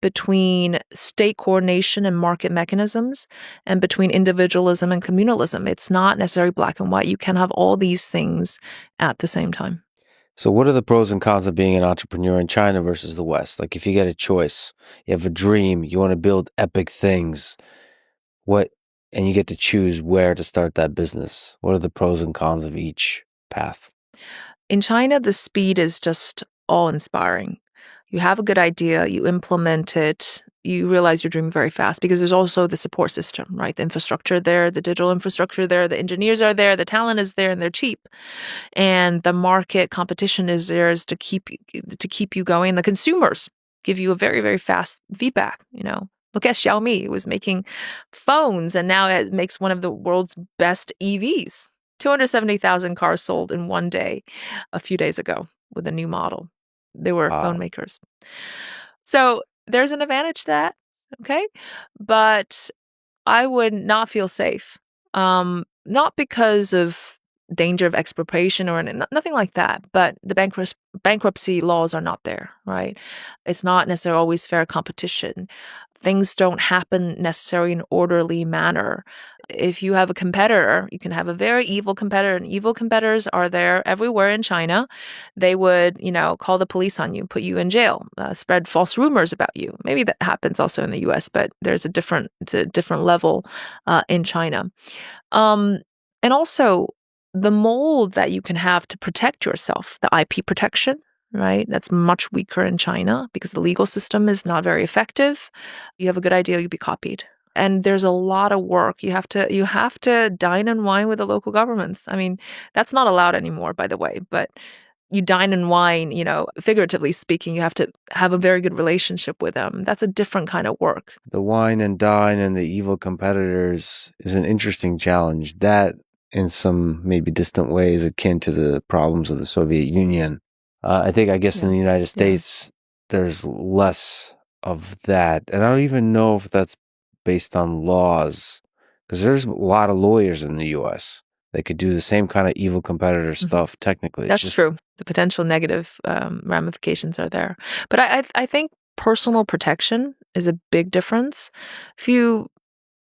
between state coordination and market mechanisms, and between individualism and communalism. It's not necessarily black and white. You can have all these things at the same time. So, what are the pros and cons of being an entrepreneur in China versus the West? Like, if you get a choice, you have a dream, you want to build epic things, what, and you get to choose where to start that business. What are the pros and cons of each path? In China, the speed is just awe inspiring. You have a good idea, you implement it, you realize you're dreaming very fast because there's also the support system, right? The infrastructure there, the digital infrastructure there, the engineers are there, the talent is there, and they're cheap. And the market competition is theirs to keep you going. The consumers give you a very, very fast feedback. Look at Xiaomi. It was making phones, and now it makes one of the world's best EVs. 270,000 cars sold in one day a few days ago with a new model. They were phone Wow. makers. So there's an advantage to that, okay? But I would not feel safe. Not because of danger of expropriation or nothing like that, but the bankruptcy laws are not there, right? It's not necessarily always fair competition. Things don't happen necessarily in an orderly manner. If you have a competitor, you can have a very evil competitor, and evil competitors are there everywhere in China. They would, call the police on you, put you in jail, spread false rumors about you. Maybe that happens also in the U.S., but it's a different level in China. Um, and also the mold that you can have to protect yourself, the IP protection, right? That's much weaker in China because the legal system is not very effective. You have a good idea, you'll be copied. and there's a lot of work. You have to dine and wine with the local governments. I mean, that's not allowed anymore, by the way, but you dine and wine, figuratively speaking, you have to have a very good relationship with them. That's a different kind of work. The wine and dine and the evil competitors is an interesting challenge. That, in some maybe distant ways, akin to the problems of the Soviet Union. I guess in Yeah. the United Yeah. States, there's less of that. And I don't even know if that's based on laws, because there's a lot of lawyers in the US that could do the same kind of evil competitor Mhm. stuff technically. It's That's just true. The potential negative ramifications are there. But I think personal protection is a big difference. If you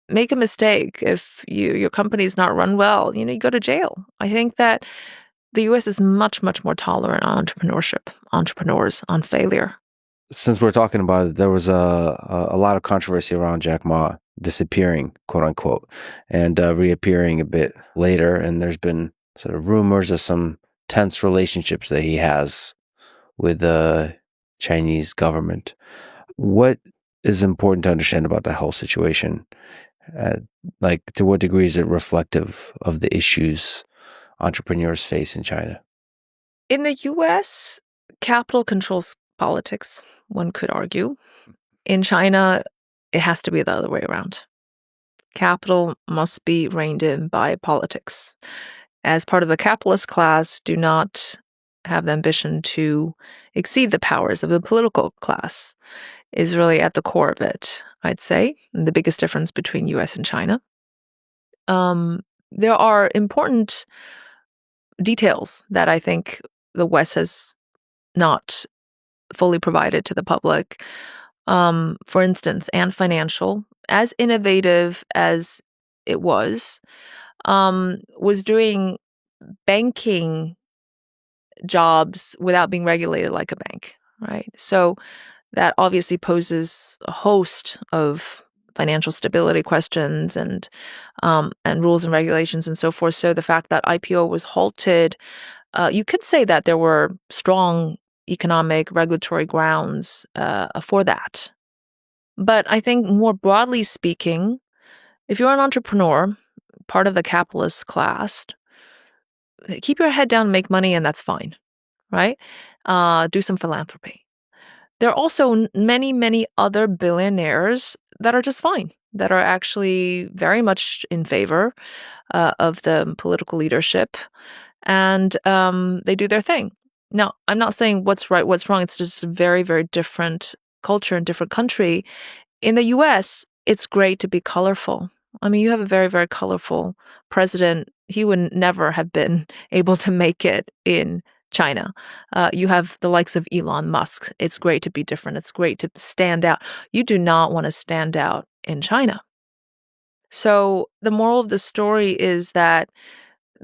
make a mistake, if your company's not run well, you go to jail. I think that the US is much, much more tolerant on entrepreneurship, entrepreneurs, on failure. since we're talking about it, there was a lot of controversy around Jack Ma disappearing, quote unquote, and reappearing a bit later. And there's been sort of rumors of some tense relationships that he has with the Chinese government. What is important to understand about the whole situation? Uh, like, to what degree is it reflective of the issues entrepreneurs face in China? In the US, capital controls politics, one could argue. In China, it has to be the other way around. Capital must be reined in by politics. As part of the capitalist class, do not have the ambition to exceed the powers of the political class is really at the core of it, I'd say, and the biggest difference between US and China. There are important details that I think the West has not fully provided to the public. For instance, and financial, as innovative as it was doing banking jobs without being regulated like a bank, right? So that obviously poses a host of financial stability questions and rules and regulations and so forth. So the fact that IPO was halted, you could say that there were strong economic regulatory grounds for that. But I think more broadly speaking, if you're an entrepreneur, part of the capitalist class, keep your head down and make money, and that's fine, right? Do some philanthropy. There are also many, many other billionaires that are just fine, that are actually very much in favor of the political leadership, and they do their thing. Now, I'm not saying what's right, what's wrong. It's just a very, very different culture and different country. In the US, it's great to be colorful. I mean, you have a very, very colorful president. He would never have been able to make it in China. You have the likes of Elon Musk. It's great to be different. It's great to stand out. You do not want to stand out in China. So, the moral of the story is that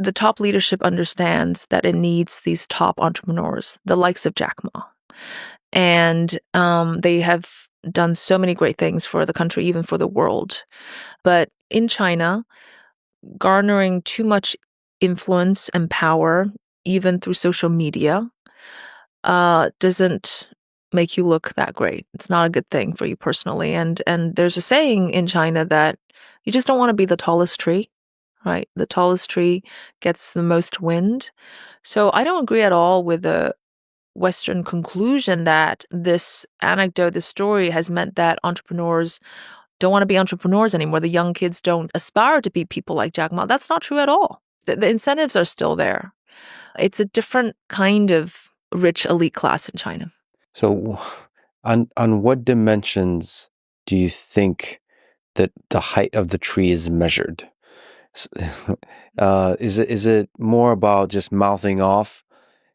the top leadership understands that it needs these top entrepreneurs, the likes of Jack Ma. And they have done so many great things for the country, even for the world. But in China, garnering too much influence and power, even through social media, doesn't make you look that great. It's not a good thing for you personally. And there's a saying in China that you just don't want to be the tallest tree, right? The tallest tree gets the most wind. So I don't agree at all with the Western conclusion that this anecdote, this story has meant that entrepreneurs don't want to be entrepreneurs anymore. The young kids don't aspire to be people like Jack Ma. That's not true at all. The incentives are still there. It's a different kind of rich elite class in China. So, on what dimensions do you think that the height of the tree is measured? S- is it more about just mouthing off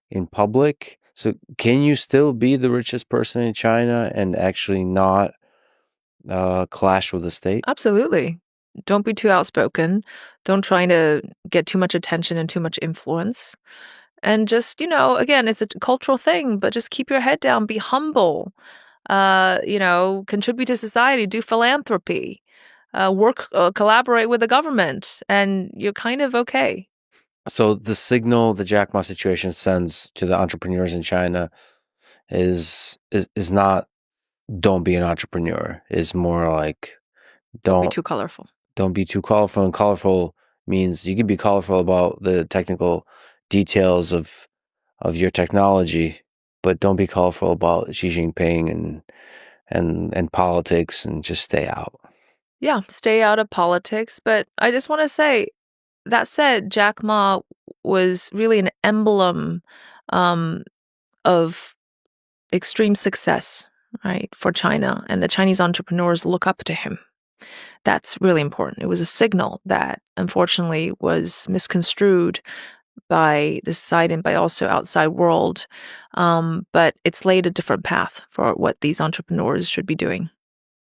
in public? So, can you still be the richest person in China and actually not clash with the state? Absolutely. Don't be too outspoken. Don't try to get too much attention and too much influence. And just, again, it's a cultural thing, but just keep your head down, be humble, contribute to society, do philanthropy, collaborate with the government, and you're kind of okay. So, the signal the Jack Ma situation sends to the entrepreneurs in China is not don't be an entrepreneur. Is more like Don't be Don't too colorful. don't be too colorful. And colorful means you can be colorful about the technical details of your technology, but don't be colorful about Xi Jinping and politics, and just stay out. Yeah, stay out of politics. But I just want to say, that said, Jack Ma was really an emblem um, of extreme success, right, for China, and the Chinese entrepreneurs look up to him. That's really important. It was a signal that unfortunately was misconstrued by the society and by also outside world. But it's laid a different path for what these entrepreneurs should be doing.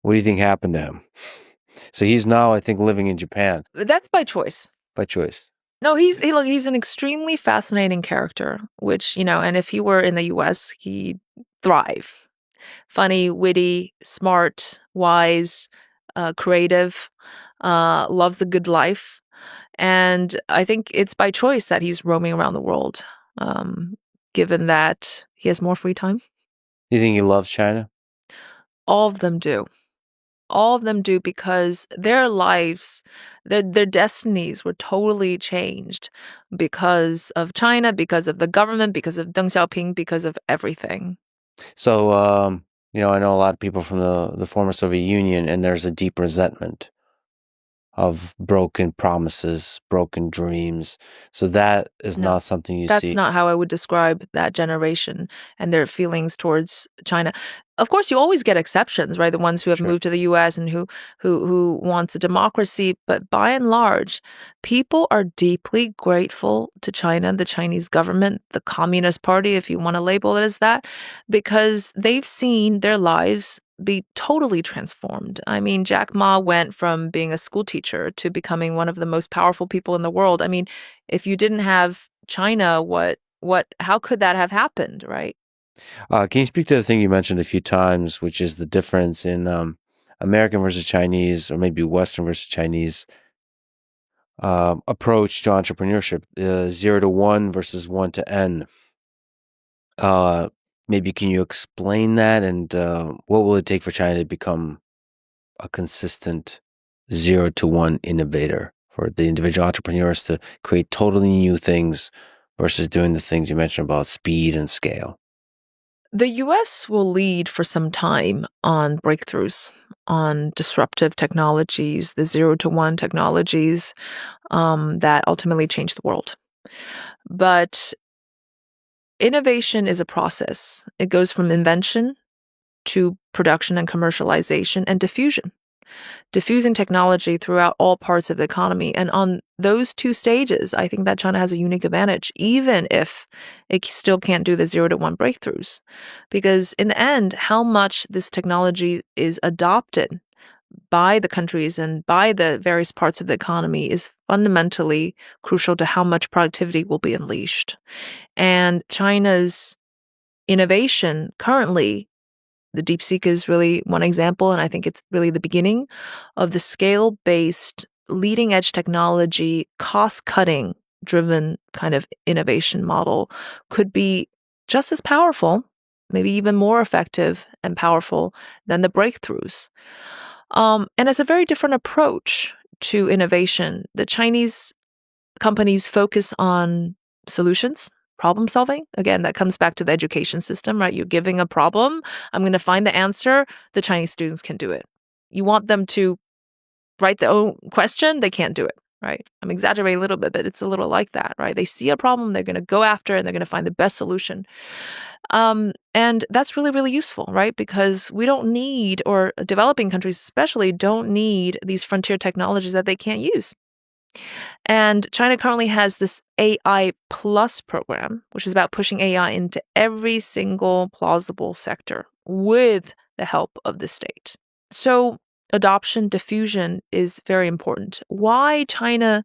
What do you think happened to him? So he's now, I think, living in Japan But that's by choice. by choice. No, he's an extremely fascinating character, which, and if he were in the US, he'd thrive. Funny, witty, smart, wise, creative, loves a good life. And I think it's by choice that he's roaming around the world, um, given that he has more free time. Do you think he loves China? All of them do. All of them do because their lives, their destinies were totally changed because of China, because of the government, because of Deng Xiaoping, because of everything. So, I know a lot of people from the former Soviet Union, and there's a deep resentment of broken promises, broken dreams. So that is No, not something you that's see. not how I would describe that generation and their feelings towards China. Of course, you always get exceptions, right? The ones who have Sure. moved to the US and who wants a democracy, but by and large, people are deeply grateful to China, the Chinese government, the Communist Party, if you want to label it as that, because they've seen their lives be totally transformed. I mean, Jack Ma went from being a school teacher to becoming one of the most powerful people in the world. I mean, if you didn't have China, how could that have happened, right? Can you speak to the thing you mentioned a few times, which is the difference in American versus Chinese, or maybe Western versus Chinese approach to entrepreneurship? 0 to 1 versus 1 to N. Uh, Maybe can you explain that, and what will it take for China to become a consistent 0 to 1 innovator, for the individual entrepreneurs to create totally new things versus doing the things you mentioned about speed and scale? The US will lead for some time on breakthroughs, on disruptive technologies, the 0 to 1 technologies that ultimately change the world. But innovation is a process. It goes from invention to production and commercialization and diffusion. Diffusing technology throughout all parts of the economy. And on those two stages, I think that China has a unique advantage, even if it still can't do the 0 to 1 breakthroughs. Because in the end, how much this technology is adopted by the countries and by the various parts of the economy is fundamentally crucial to how much productivity will be unleashed. And China's innovation currently, the DeepSeek is really one example, and I think it's really the beginning of the scale-based, leading-edge technology, cost-cutting driven kind of innovation model could be just as powerful, maybe even more effective and powerful than the breakthroughs. And it's a very different approach to innovation. The Chinese companies focus on solutions, problem solving. Again, that comes back to the education system, right? You're giving a problem, I'm going to find the answer. The Chinese students can do it. You want them to write their own question, they can't do it, right? I'm exaggerating a little bit, but it's a little like that, right? They see a problem, they're going to go after it, and they're going to find the best solution. And that's really, really useful, right? Because we don't need, or developing countries especially, don't need these frontier technologies that they can't use. And China currently has this AI Plus program, which is about pushing AI into every single plausible sector with the help of the state. So, adoption, diffusion is very important. Why China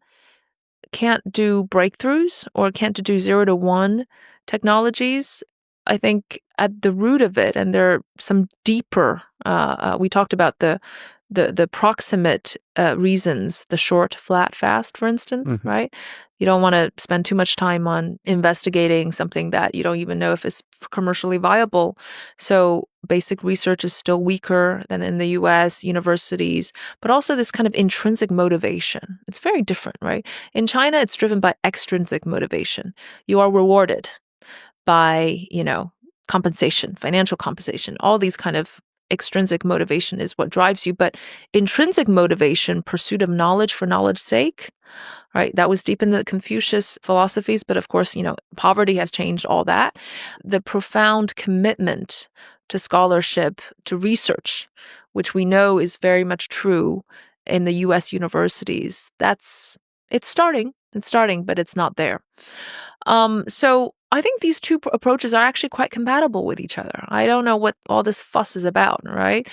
can't do breakthroughs or can't do 0 to 1 technologies, I think at the root of it, and there are some deeper, we talked about the the proximate reasons, the short, flat, fast, for instance, Hmm. right? You don't want to spend too much time on investigating something that you don't even know if it's commercially viable. So basic research is still weaker than in the US universities, but also this kind of intrinsic motivation. It's very different, right? In China, it's driven by extrinsic motivation. You are rewarded by, compensation, financial compensation, all these kind of extrinsic motivation is what drives you. But intrinsic motivation, pursuit of knowledge for knowledge's sake, right? That was deep in the Confucius philosophies, but of course, poverty has changed all that. The profound commitment to scholarship, to research, which we know is very much true in the US universities. It's starting, but it's not there. So I think these two approaches are actually quite compatible with each other. I don't know what all this fuss is about, right?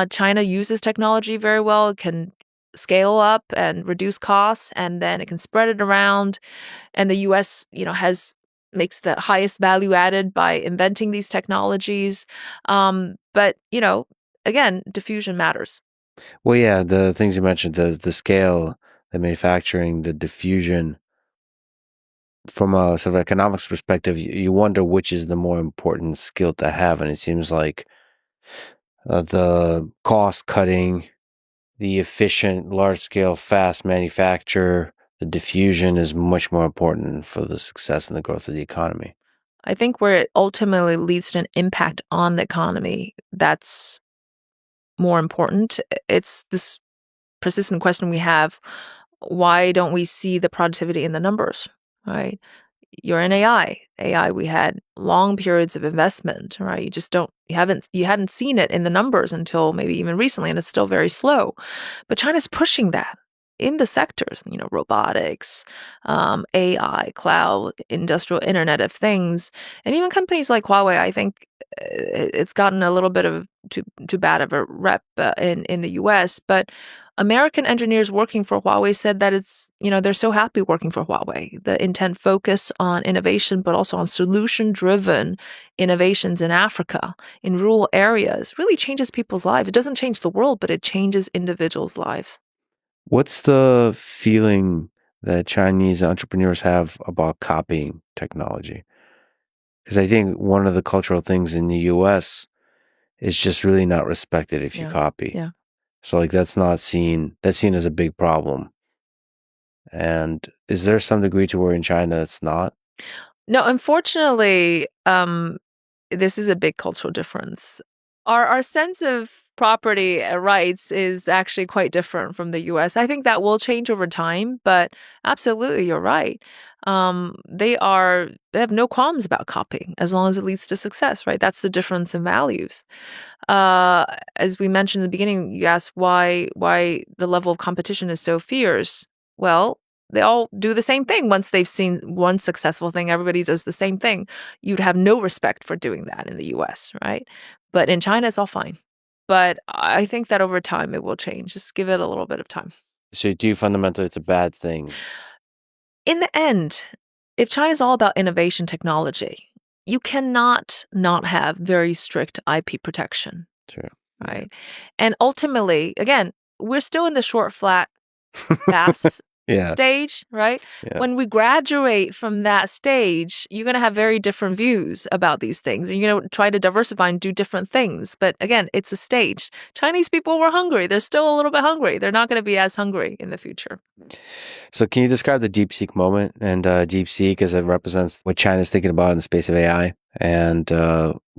China uses technology very well. It can scale up and reduce costs, and then it can spread it around. And the U.S., has makes the highest value added by inventing these technologies. But again, diffusion matters. Well, yeah, the things you mentioned, the scale, the manufacturing, the diffusion. From a sort of economics perspective, you wonder which is the more important skill to have, and it seems like the cost cutting, the efficient, large scale, fast manufacture, the diffusion is much more important for the success and the growth of the economy. I think where it ultimately leads to an impact on the economy, that's more important. It's this persistent question we have: why don't we see the productivity in the numbers, right? You're in AI. AI, we had long periods of investment, right? You hadn't seen it in the numbers until maybe even recently, and it's still very slow. But China's pushing that in the sectors, robotics, AI, cloud, industrial Internet of Things, and even companies like Huawei. I think it's gotten a little bit of too bad of a rep in the U.S., but American engineers working for Huawei said that they're so happy working for Huawei. The intent focus on innovation, but also on solution driven innovations in Africa, in rural areas, really changes people's lives. It doesn't change the world, but it changes individuals' lives. What's the feeling that Chinese entrepreneurs have about copying technology? Because I think one of the cultural things in the US is just really not respected if you Yeah. copy. Yeah. So like that's seen as a big problem. And is there some degree to where in China it's not? No, unfortunately, this is a big cultural difference. Our sense of property rights is actually quite different from the US. I think that will change over time, but absolutely, you're right. They have no qualms about copying as long as it leads to success, right? That's the difference in values. Uh, as we mentioned in the beginning, you asked why the level of competition is so fierce. Well, they all do the same thing. Once they've seen one successful thing, everybody does the same thing. You'd have no respect for doing that in the US, right? But in China, it's all fine. But I think that over time it will change. Just give it a little bit of time. So do you fundamentally it's a bad thing? In the end, if China's all about innovation technology, you cannot not have very strict IP protection, Sure. Yeah. right? And ultimately, again, we're still in the short, flat, fast Yeah. stage, right? Yeah. When we graduate from that stage, you're going to have very different views about these things. And you're going to try to diversify and do different things. But again, it's a stage. Chinese people were hungry. They're still a little bit hungry. They're not going to be as hungry in the future. So can you describe the DeepSeek moment and DeepSeek as it represents what China's thinking about in the space of AI? And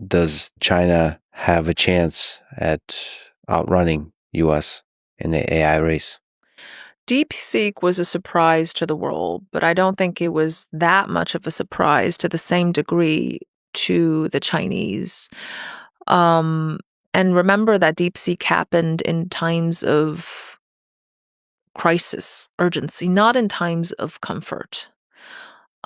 does China have a chance at outrunning US in the AI race? DeepSeek was a surprise to the world, but I don't think it was that much of a surprise to the same degree to the Chinese. Um, and remember that DeepSeek happened in times of crisis, urgency, not in times of comfort.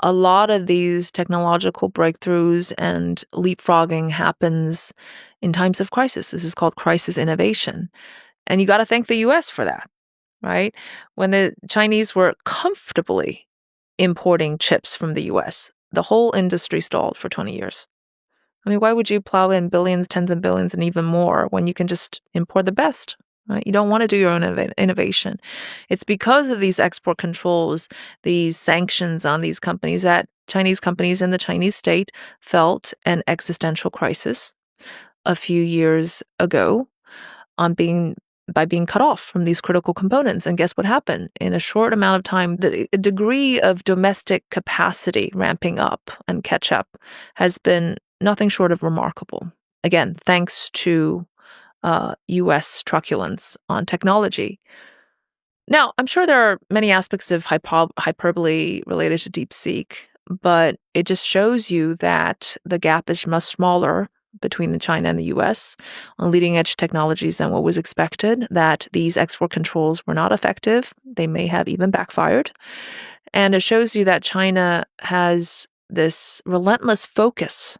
A lot of these technological breakthroughs and leapfrogging happens in times of crisis. This is called crisis innovation. And you got to thank the US for that, right? When the Chinese were comfortably importing chips from the US, the whole industry stalled for 20 years. I mean, why would you plow in billions, tens of billions, and even more when you can just import the best? right? You don't want to do your own innovation. It's because of these export controls, these sanctions on these companies, that Chinese companies and the Chinese state felt an existential crisis a few years ago on being by being cut off from these critical components. And guess what happened? In a short amount of time, the degree of domestic capacity ramping up and catch up has been nothing short of remarkable. Again, thanks to US truculence on technology. Now, I'm sure there are many aspects of hyperbole related to DeepSeek, but it just shows you that the gap is much smaller between China and the US on leading edge technologies than what was expected, that these export controls were not effective. They may have even backfired. And it shows you that China has this relentless focus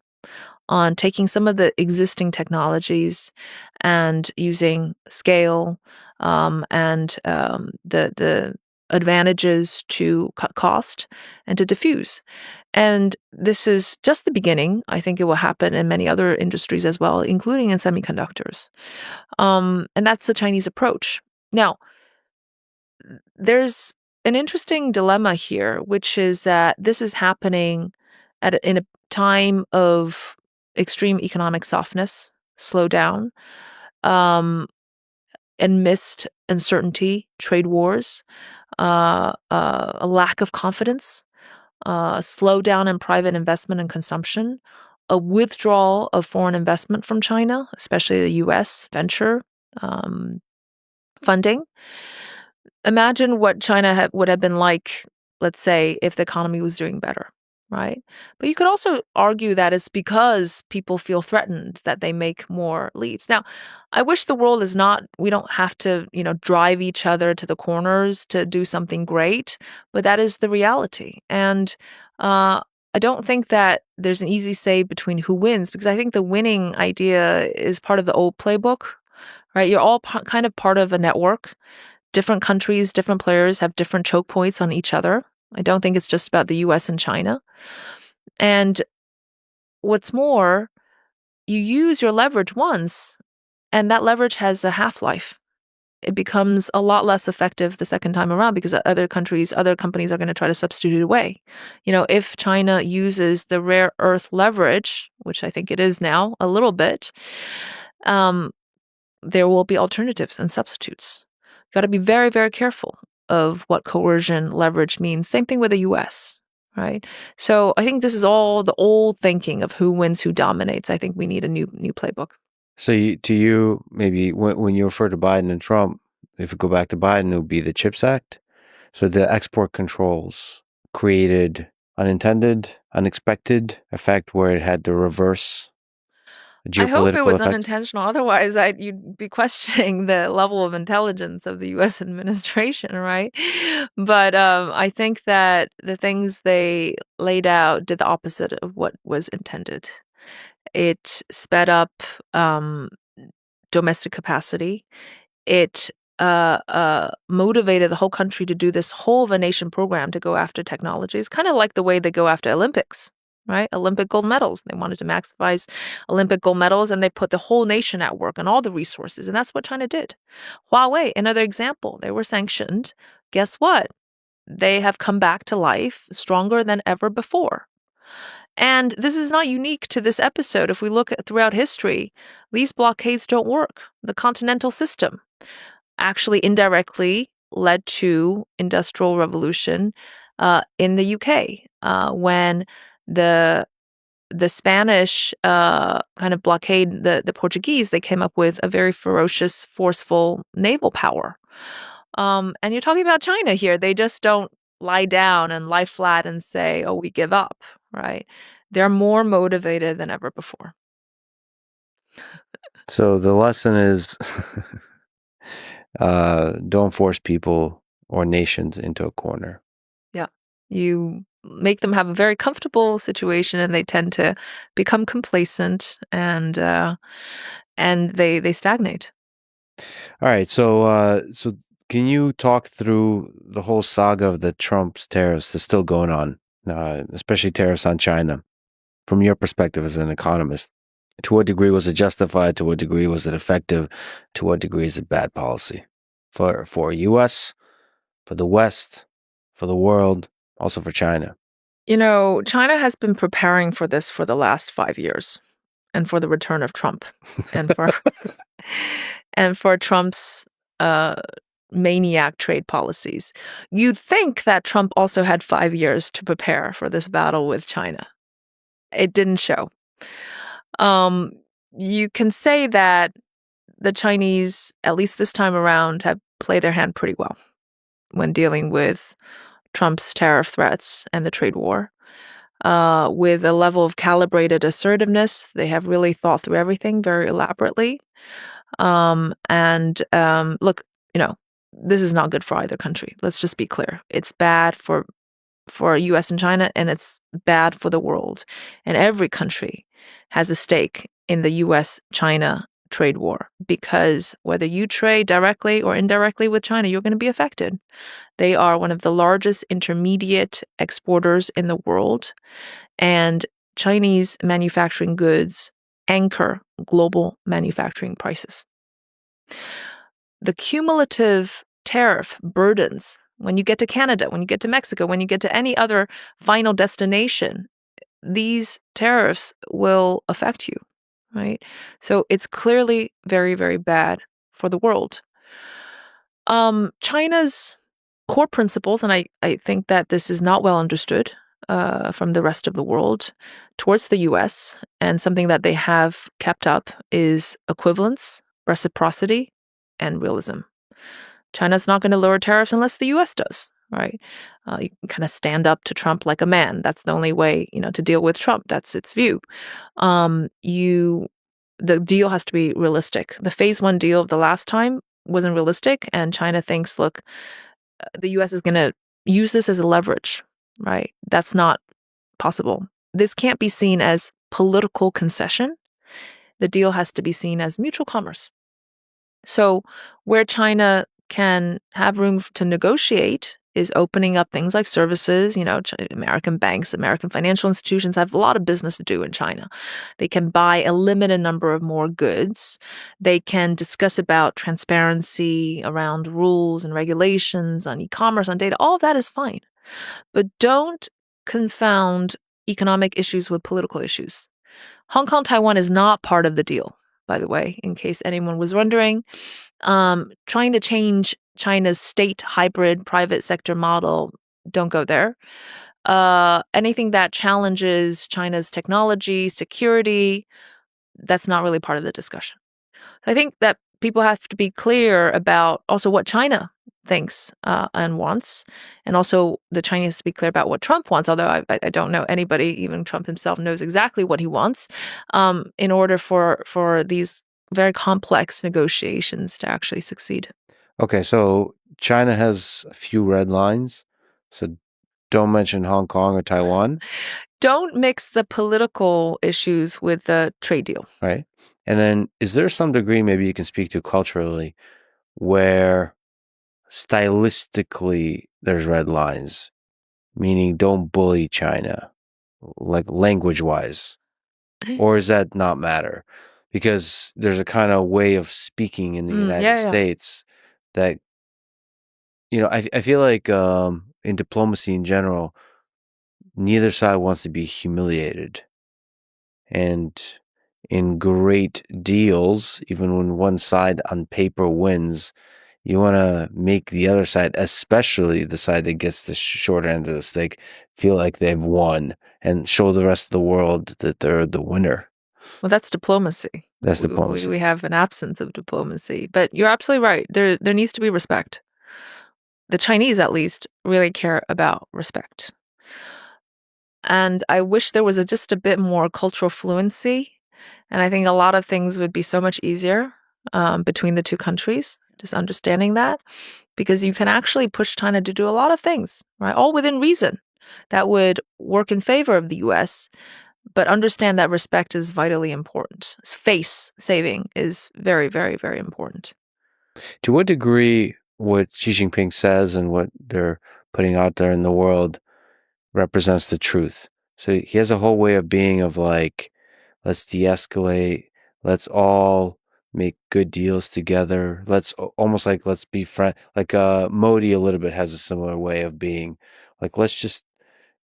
on taking some of the existing technologies and using scale and the advantages to cut cost and to diffuse. And this is just the beginning. I think it will happen in many other industries as well, including in semiconductors. And that's the Chinese approach. Now, there's an interesting dilemma here, which is that this is happening in a time of extreme economic softness, slowdown, um, and missed uncertainty, trade wars, a lack of confidence, slowdown in private investment and consumption, a withdrawal of foreign investment from China, especially the U.S. venture um, funding. Imagine what China would have been like, let's say, if the economy was doing better, right? But you could also argue that it's because people feel threatened that they make more leaps. Now, I wish the world is not, we don't have to, drive each other to the corners to do something great, but that is the reality. And I don't think that there's an easy say between who wins, because I think the winning idea is part of the old playbook, right? You're all kind of part of a network. Different countries, different players have different choke points on each other. I don't think it's just about the US and China. And what's more, you use your leverage once, and that leverage has a half-life. It becomes a lot less effective the second time around because other countries, other companies are going to try to substitute it away. If China uses the rare earth leverage, which I think it is now a little bit, um, there will be alternatives and substitutes. Got to be very, very careful of what coercion leverage means. Same thing with the US, right? So I think this is all the old thinking of who wins, who dominates. I think we need a new playbook. So to you, maybe when you refer to Biden and Trump, if we go back to Biden, it would be the CHIPS Act. So the export controls created unintended, unexpected effect where it had the reverse I hope it geopolitical was effect. unintentional. Otherwise, you'd be questioning the level of intelligence of the U.S. administration, right? But I think that the things they laid out did the opposite of what was intended. It sped up um, domestic capacity. It motivated the whole country to do this whole of a nation program to go after technology. It's kind of like the way they go after Olympics, right? Olympic gold medals. They wanted to maximize Olympic gold medals, and they put the whole nation at work and all the resources. And that's what China did. Huawei, another example, they were sanctioned. Guess what? They have come back to life stronger than ever before. And this is not unique to this episode. If we look at throughout history, these blockades don't work. The continental system actually indirectly led to industrial revolution in the UK when the Spanish kind of blockade the Portuguese. They came up with a very ferocious, forceful naval power. And you're talking about China here. They just don't lie down and lie flat and say, "Oh, we give up." Right? They're more motivated than ever before. So the lesson is don't force people or nations into a corner. Yeah. You make them have a very comfortable situation and they tend to become complacent and they stagnate. All right, so can you talk through the whole saga of the Trump's tariffs that's still going on, especially tariffs on China, from your perspective as an economist? To what degree was it justified? To what degree was it effective? To what degree is it bad policy for U.S., for the West, for the world, also for China? China has been preparing for this for the last 5 years and for the return of Trump and for and for Trump's uh, maniac trade policies. You'd think that Trump also had 5 years to prepare for this battle with China. It didn't show. Um, you can say that the Chinese, at least this time around, have played their hand pretty well when dealing with Trump's tariff threats and the trade war. With a level of calibrated assertiveness, they have really thought through everything very elaborately. Look, you know, this is not good for either country. Let's just be clear. It's bad for US and China, and it's bad for the world. And every country has a stake in the US China trade war because whether you trade directly or indirectly with China, you're going to be affected. They are one of the largest intermediate exporters in the world, and Chinese manufacturing goods anchor global manufacturing prices. The cumulative tariff burdens when you get to Canada, when you get to Mexico, when you get to any other final destination, these tariffs will affect you, right? So it's clearly very, very bad for the world. China's core principles, and I think that this is not well understood from the rest of the world towards the US, and something that they have kept up is equivalence, reciprocity, and realism. China's not going to lower tariffs unless the US does, right? You can kind of stand up to Trump like a man. That's the only way, to deal with Trump. That's its view. The deal has to be realistic. The phase one deal of the last time wasn't realistic, and China thinks, look, the US is going to use this as a leverage, right? That's not possible. This can't be seen as political concession. The deal has to be seen as mutual commerce. So, where China can have room to negotiate is opening up things like services. American banks, American financial institutions have a lot of business to do in China. They can buy a limited number of more goods. They can discuss about transparency around rules and regulations on e-commerce, on data. All of that is fine. But don't confound economic issues with political issues. Hong Kong, Taiwan is not part of the deal, by the way, in case anyone was wondering. Trying to change China's state hybrid private sector model, don't go there. Anything that challenges China's technology, security, that's not really part of the discussion. I think that people have to be clear about also what China thinks and wants, and also the Chinese to be clear about what Trump wants, although I don't know anybody, even Trump himself, knows exactly what he wants in order for these very complex negotiations to actually succeed. Okay, so China has a few red lines. So don't mention Hong Kong or Taiwan. Don't mix the political issues with the trade deal. Right. And then is there some degree maybe you can speak to culturally where stylistically there's red lines, meaning don't bully China, like language wise? Or does that not matter? Because there's a kind of way of speaking in the United Yeah. States that, I feel like in diplomacy in general, neither side wants to be humiliated. And in great deals, even when one side on paper wins, you want to make the other side, especially the side that gets the short end of the stick, feel like they've won and show the rest of the world that they're the winner. Well, that's diplomacy. That's diplomacy. We have an absence of diplomacy, but you're absolutely right. There needs to be respect. The Chinese, at least, really care about respect. And I wish there was just a bit more cultural fluency. And I think a lot of things would be so much easier between the two countries, just understanding that, because you can actually push China to do a lot of things, right? All within reason that would work in favor of the US, but understand that respect is vitally important. Face saving is very, very, very important. To what degree what Xi Jinping says and what they're putting out there in the world represents the truth? So he has a whole way of being of like let's de-escalate, let's all make good deals together. Almost like let's be friend. Like Modi a little bit has a similar way of being. Like let's just,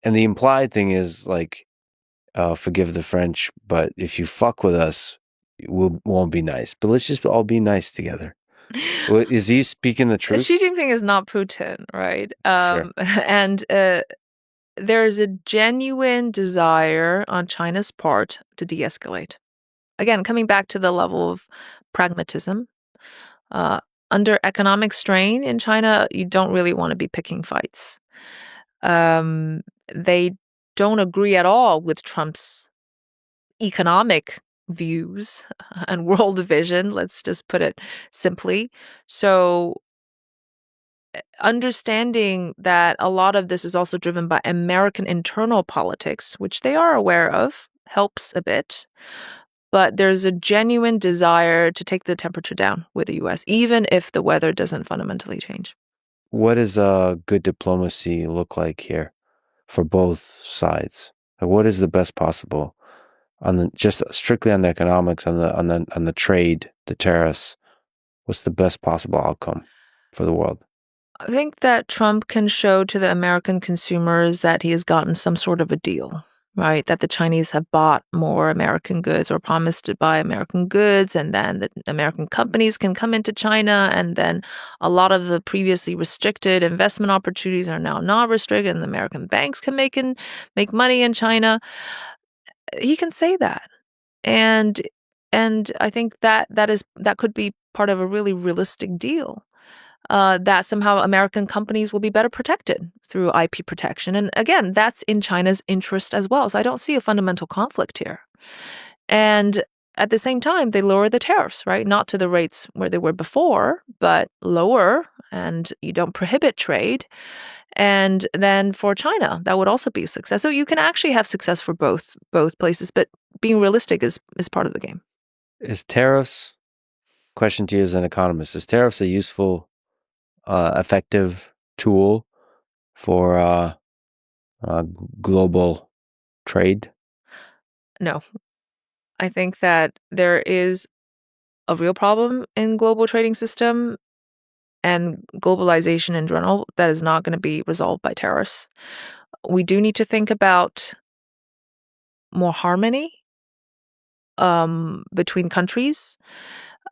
and the implied thing is like, forgive the French, but if you fuck with us, won't be nice. But let's just all be nice together. Is he speaking the truth? Xi Jinping is not Putin, right? Sure. And there's a genuine desire on China's part to de-escalate. Again, coming back to the level of pragmatism, uh, under economic strain in China, you don't really want to be picking fights. They don't agree at all with Trump's economic views and world vision, let's just put it simply. So, understanding that a lot of this is also driven by American internal politics, which they are aware of, helps a bit. But there's a genuine desire to take the temperature down with the US, even if the weather doesn't fundamentally change. What does good diplomacy look like here for both sides? Like, what is the best possible on the just strictly on the economics, on the trade, the tariffs? What's the best possible outcome for the world? I think that Trump can show to the American consumers that he has gotten some sort of a deal, right? That the Chinese have bought more American goods or promised to buy American goods, and then the American companies can come into China, and then a lot of the previously restricted investment opportunities are now not restricted, and the American banks can make money in China. He can say that. And I think that could be part of a really realistic deal, that somehow American companies will be better protected through IP protection. And again, that's in China's interest as well. So I don't see a fundamental conflict here. And at the same time, they lower the tariffs, right? Not to the rates where they were before, but lower, and you don't prohibit trade. And then for China, that would also be a success. So you can actually have success for both places, but being realistic is part of the game. Is tariffs, question to you as an economist, is tariffs a useful, effective tool for uh, global trade? No, I think that there is a real problem in global trading system and globalization in general that is not going to be resolved by tariffs. We do need to think about more harmony between countries,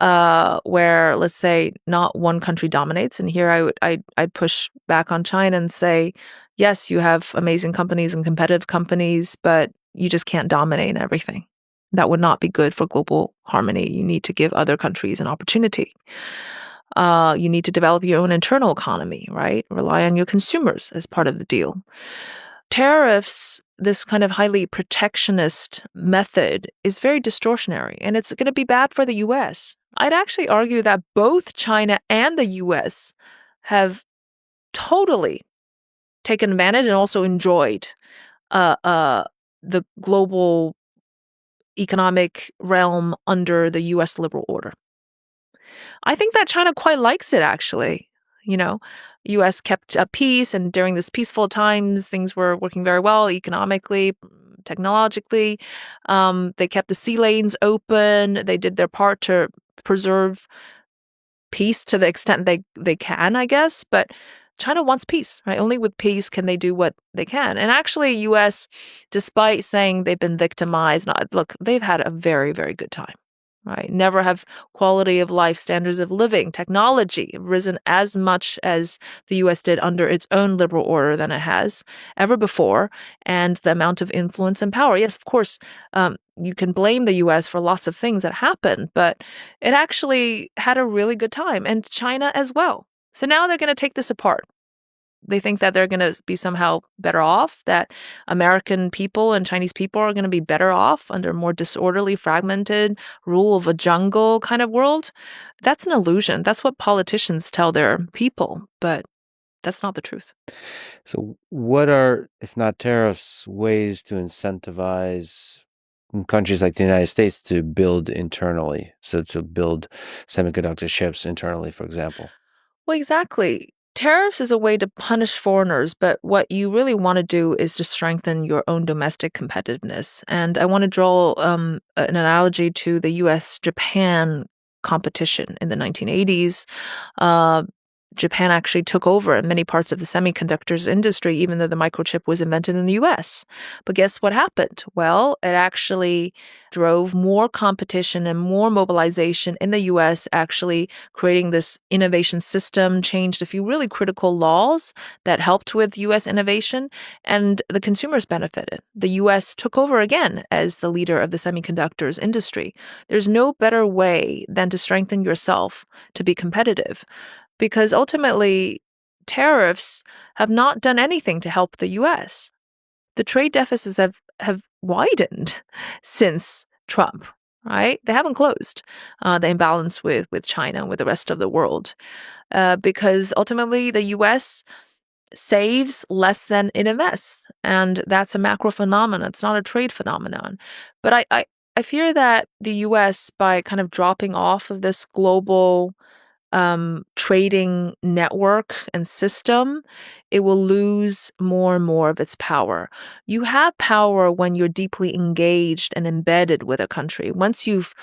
where let's say not one country dominates. And here I'd push back on China and say, yes, you have amazing companies and competitive companies, but you just can't dominate in everything. That would not be good for global harmony. You need to give other countries an opportunity. You need to develop your own internal economy, right? Rely on your consumers as part of the deal. Tariffs, this kind of highly protectionist method, is very distortionary, and it's going to be bad for the US. I'd actually argue that both China and the US have totally taken advantage and also enjoyed uh, uh, the global economic realm under the US liberal order. I think that China quite likes it, actually. You know, US kept peace, and during this peaceful times, things were working very well economically, technologically. They kept the sea lanes open. They did their part to preserve peace to the extent they can, I guess. But China wants peace, right? Only with peace can they do what they can. And actually, US, despite saying they've been victimized, look, they've had a very, very good time, right? Never have quality of life, standards of living, technology risen as much as the US did under its own liberal order than it has ever before. And the amount of influence and power. Yes, of course, you can blame the US for lots of things that happened, but it actually had a really good time, and China as well. So now they're going to take this apart. They think that they're going to be somehow better off, that American people and Chinese people are going to be better off under a more disorderly, fragmented, rule of a jungle kind of world. That's an illusion. That's what politicians tell their people, but that's not the truth. So, what are, if not tariffs, ways to incentivize countries like the United States to build internally? So, to build semiconductor chips internally, for example. Well, exactly. Tariffs is a way to punish foreigners, but what you really want to do is to strengthen your own domestic competitiveness. And I want to draw an analogy to the US Japan competition in the 1980s. Uh, Japan actually took over in many parts of the semiconductors industry, even though the microchip was invented in the US. But guess what happened? Well, it actually drove more competition and more mobilization in the US, actually creating this innovation system, changed a few really critical laws that helped with US innovation, and the consumers benefited. The US took over again as the leader of the semiconductors industry. There's no better way than to strengthen yourself to be competitive because ultimately, tariffs have not done anything to help the US. The trade deficits have widened since Trump, right? They haven't closed the imbalance with China and with the rest of the world because ultimately the US saves less than it invests. And that's a macro phenomenon. It's not a trade phenomenon. But I fear that the US, by kind of dropping off of this global trading network and system, it will lose more and more of its power. You have power when you're deeply engaged and embedded with a country. Once you've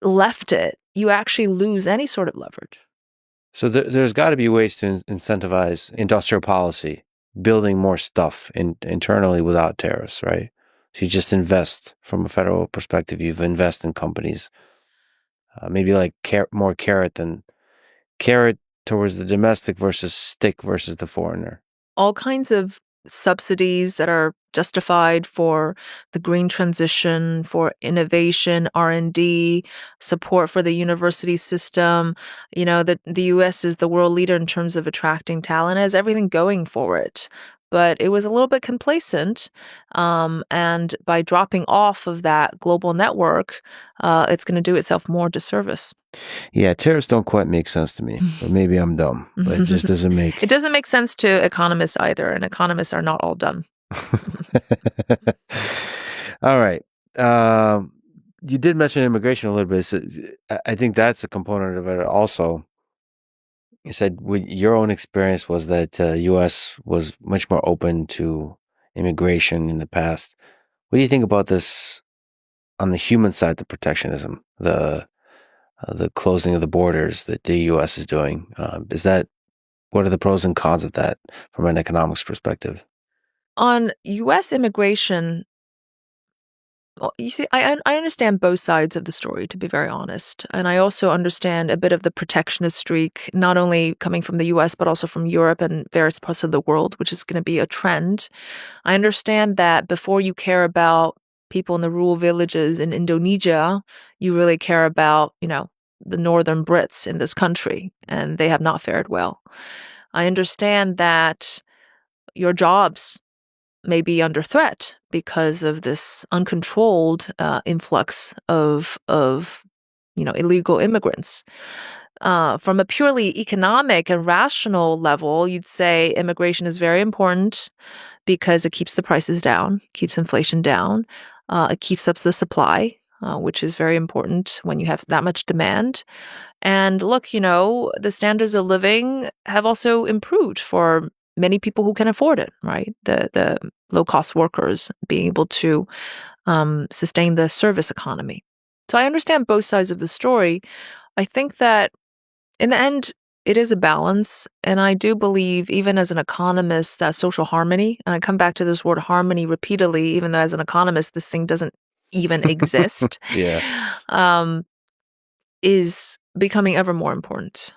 left it, you actually lose any sort of leverage. So there's got to be ways to incentivize industrial policy, building more stuff internally without tariffs, right? So you just invest from a federal perspective. You've invest in companies, maybe like more carrot towards the domestic versus stick versus the foreigner. All kinds of subsidies that are justified for the green transition, for innovation, R&D, support for the university system. You know, the US is the world leader in terms of attracting talent, it has everything going for it. But it was a little bit complacent. And by dropping off of that global network, it's going to do itself more disservice. Yeah, tariffs don't quite make sense to me. Or maybe I'm dumb, but it just doesn't make. It doesn't make sense to economists either, and economists are not all dumb. All right. You did mention immigration a little bit. So I think that's a component of it also. You said your own experience was that U.S. was much more open to immigration in the past. What do you think about this on the human side, the protectionism, the closing of the borders that the U.S. is doing? What are the pros and cons of that from an economics perspective? On US immigration, well, you see, I understand both sides of the story, to be very honest. And I also understand a bit of the protectionist streak, not only coming from the US, but also from Europe and various parts of the world, which is going to be a trend. I understand that before you care about people in the rural villages in Indonesia, you really care about, the northern Brits in this country, and they have not fared well. I understand that your jobs may be under threat because of this uncontrolled influx of illegal immigrants. From a purely economic and rational level, you'd say immigration is very important because it keeps the prices down, keeps inflation down, it keeps up the supply, which is very important when you have that much demand. And look, the standards of living have also improved for many people who can afford it, right? The low cost workers being able to sustain the service economy. So I understand both sides of the story. I think that in the end, it is a balance. And I do believe, even as an economist, that social harmony, and I come back to this word harmony repeatedly, even though as an economist, this thing doesn't even exist, Yeah. um, is becoming ever more important.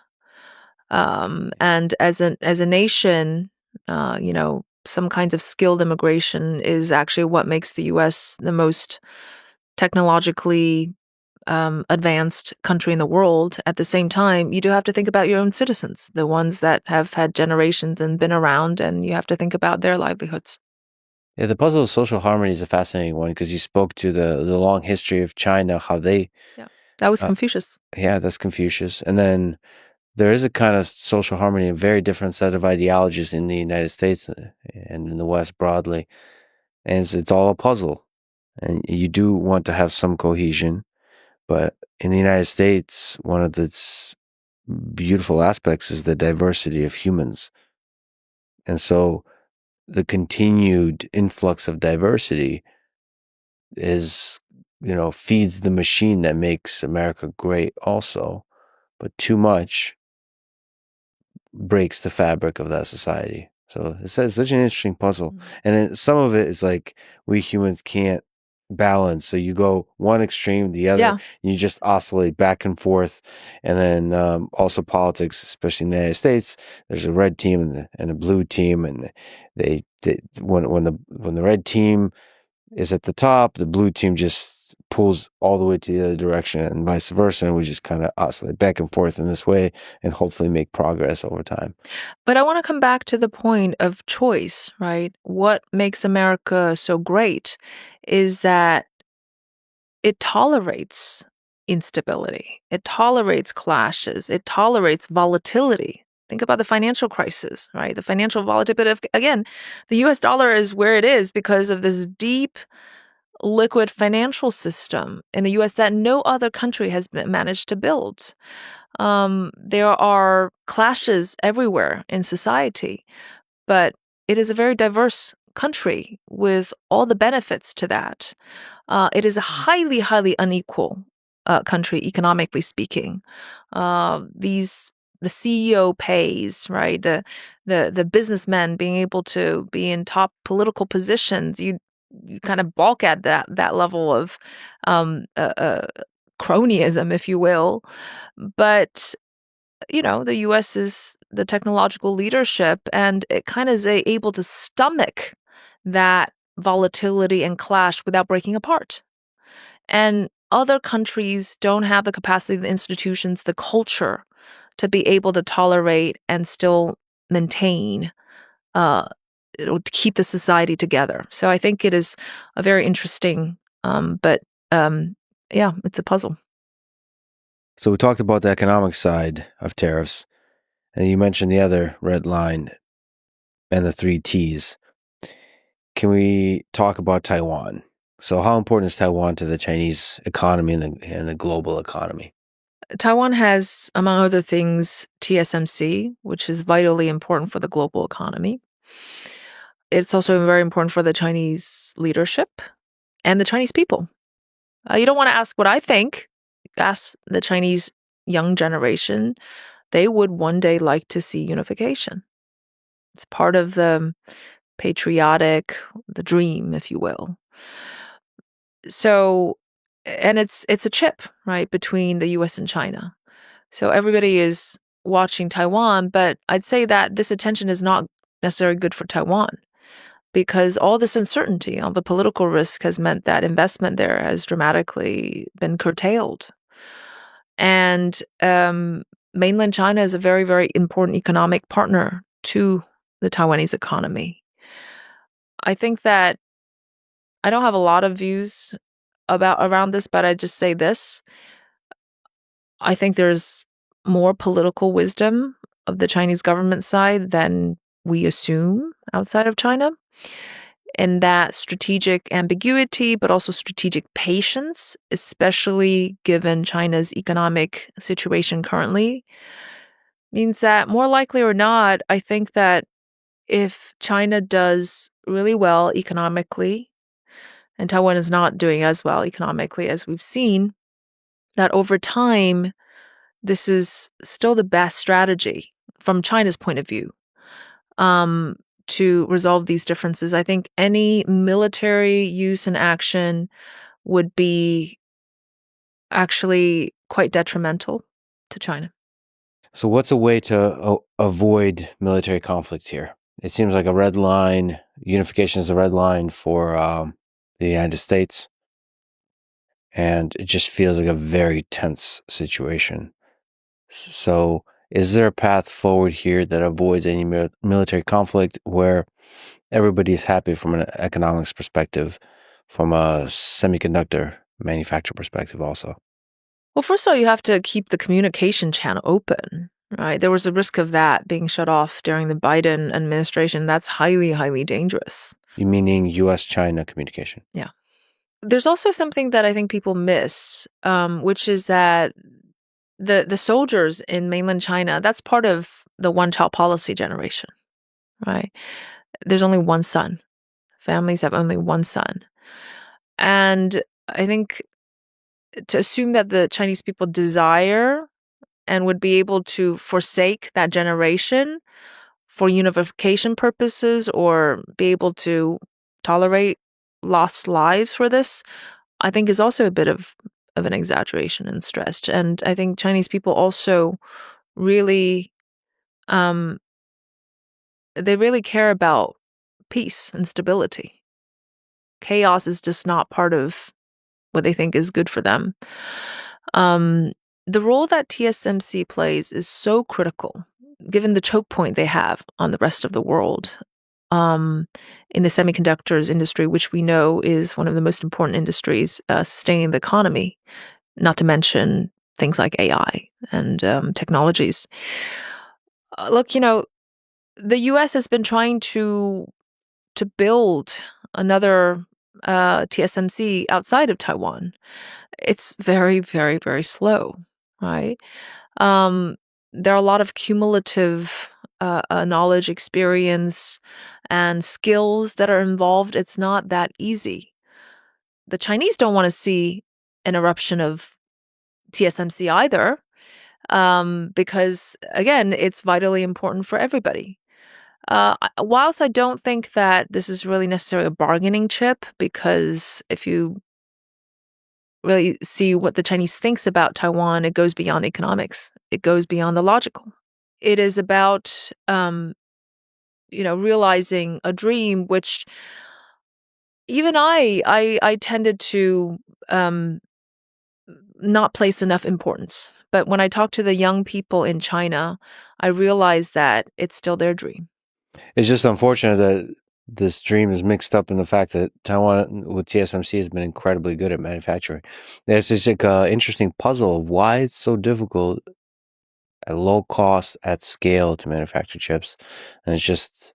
And as a nation, some kinds of skilled immigration is actually what makes the U.S. the most technologically advanced country in the world. At the same time, you do have to think about your own citizens, the ones that have had generations and been around, and you have to think about their livelihoods. Yeah, the puzzle of social harmony is a fascinating one because you spoke to the long history of China, how they, Yeah, that was uh, Confucius. yeah, that's Confucius. And then there is a kind of social harmony, a very different set of ideologies in the United States and in the West broadly. And it's all a puzzle. And you do want to have some cohesion. But in the United States, one of the beautiful aspects is the diversity of humans. And so the continued influx of diversity is, feeds the machine that makes America great also. But too much breaks the fabric of that society. So it's such an interesting puzzle. And some of it is like we humans can't balance. So you go one extreme, the other, Yeah. and you just oscillate back and forth. And then also politics, especially in the United States, there's a red team and a blue team, and when the red team is at the top, the blue team just pulls all the way to the other direction and vice versa. And we just kind of oscillate back and forth in this way and hopefully make progress over time. But I want to come back to the point of choice, right? What makes America so great is that it tolerates instability, it tolerates clashes, it tolerates volatility. Think about the financial crisis, right? The financial volatility. Again, the US dollar is where it is because of this deep liquid financial system in the US that no other country has managed to build. There are clashes everywhere in society, but it is a very diverse country with all the benefits to that. It is a highly, highly unequal country, economically speaking. These the CEO pays, right? The businessmen being able to be in top political positions. You kind of balk at that level of um, uh, uh, cronyism, if you will. But the U.S. is the technological leadership, and it kind of is able to stomach that volatility and clash without breaking apart. And other countries don't have the capacity, the institutions, the culture to be able to tolerate and still maintain, uh, to keep the society together. So I think it is a very interesting, but yeah, it's a puzzle. So we talked about the economic side of tariffs, and you mentioned the other red line and the three T's. Can we talk about Taiwan? So how important is Taiwan to the Chinese economy and the global economy? Taiwan has, among other things, TSMC, which is vitally important for the global economy. It's also very important for the Chinese leadership and the Chinese people. You don't want to ask what I think. Ask the Chinese young generation. They would one day like to see unification. It's part of the patriotic, the dream, if you will. So, and it's a chip, right, between the US and China. So everybody is watching Taiwan, but I'd say that this attention is not necessarily good for Taiwan because all this uncertainty, all the political risk has meant that investment there has dramatically been curtailed. And mainland China is a very, very important economic partner to the Taiwanese economy. I think that I don't have a lot of views about around this, but I just say this. I think there's more political wisdom of the Chinese government side than we assume outside of China. And that strategic ambiguity, but also strategic patience, especially given China's economic situation currently, means that more likely or not, I think that if China does really well economically, and Taiwan is not doing as well economically as we've seen, that over time, this is still the best strategy from China's point of view um, to resolve these differences. I think any military use and action would be actually quite detrimental to China. So what's a way to avoid military conflict here? It seems like a red line. Unification is a red line for the United States, and it just feels like a very tense situation. So, is there a path forward here that avoids any military conflict where everybody is happy from an economics perspective, from a semiconductor manufacturer perspective, also? Well, first of all, you have to keep the communication channel open, right? There was a risk of that being shut off during the Biden administration. That's highly, highly dangerous. You meaning U.S. China communication? Yeah. There's also something that I think people miss, which is that the soldiers in mainland China, that's part of the one-child policy generation, right? There's only one son. Families have only one son. And I think to assume that the Chinese people desire and would be able to forsake that generation for unification purposes or be able to tolerate lost lives for this, I think is also a bit of an exaggeration and stretch. And I think Chinese people also really um they really care about peace and stability. Chaos is just not part of what they think is good for them. Um, the role that TSMC plays is so critical, given the choke point they have on the rest of the world um, in the semiconductors industry, which we know is one of the most important industries sustaining the economy, not to mention things like AI and technologies. Look, the U.S. has been trying to build another TSMC outside of Taiwan. It's very, very, very slow, right? Um, there are a lot of cumulative knowledge, experience, and skills that are involved. It's not that easy. The Chinese don't want to see an eruption of TSMC either, because again, it's vitally important for everybody. Whilst I don't think that this is really necessarily a bargaining chip, because if you really see what the Chinese thinks about Taiwan, it goes beyond economics. It goes beyond the logical. It is about, realizing a dream, which even I tended to um, not place enough importance. But when I talk to the young people in China, I realize that it's still their dream. It's just unfortunate that this dream is mixed up in the fact that Taiwan with TSMC has been incredibly good at manufacturing. There's this like interesting puzzle of why it's so difficult at low cost at scale to manufacture chips, and it's just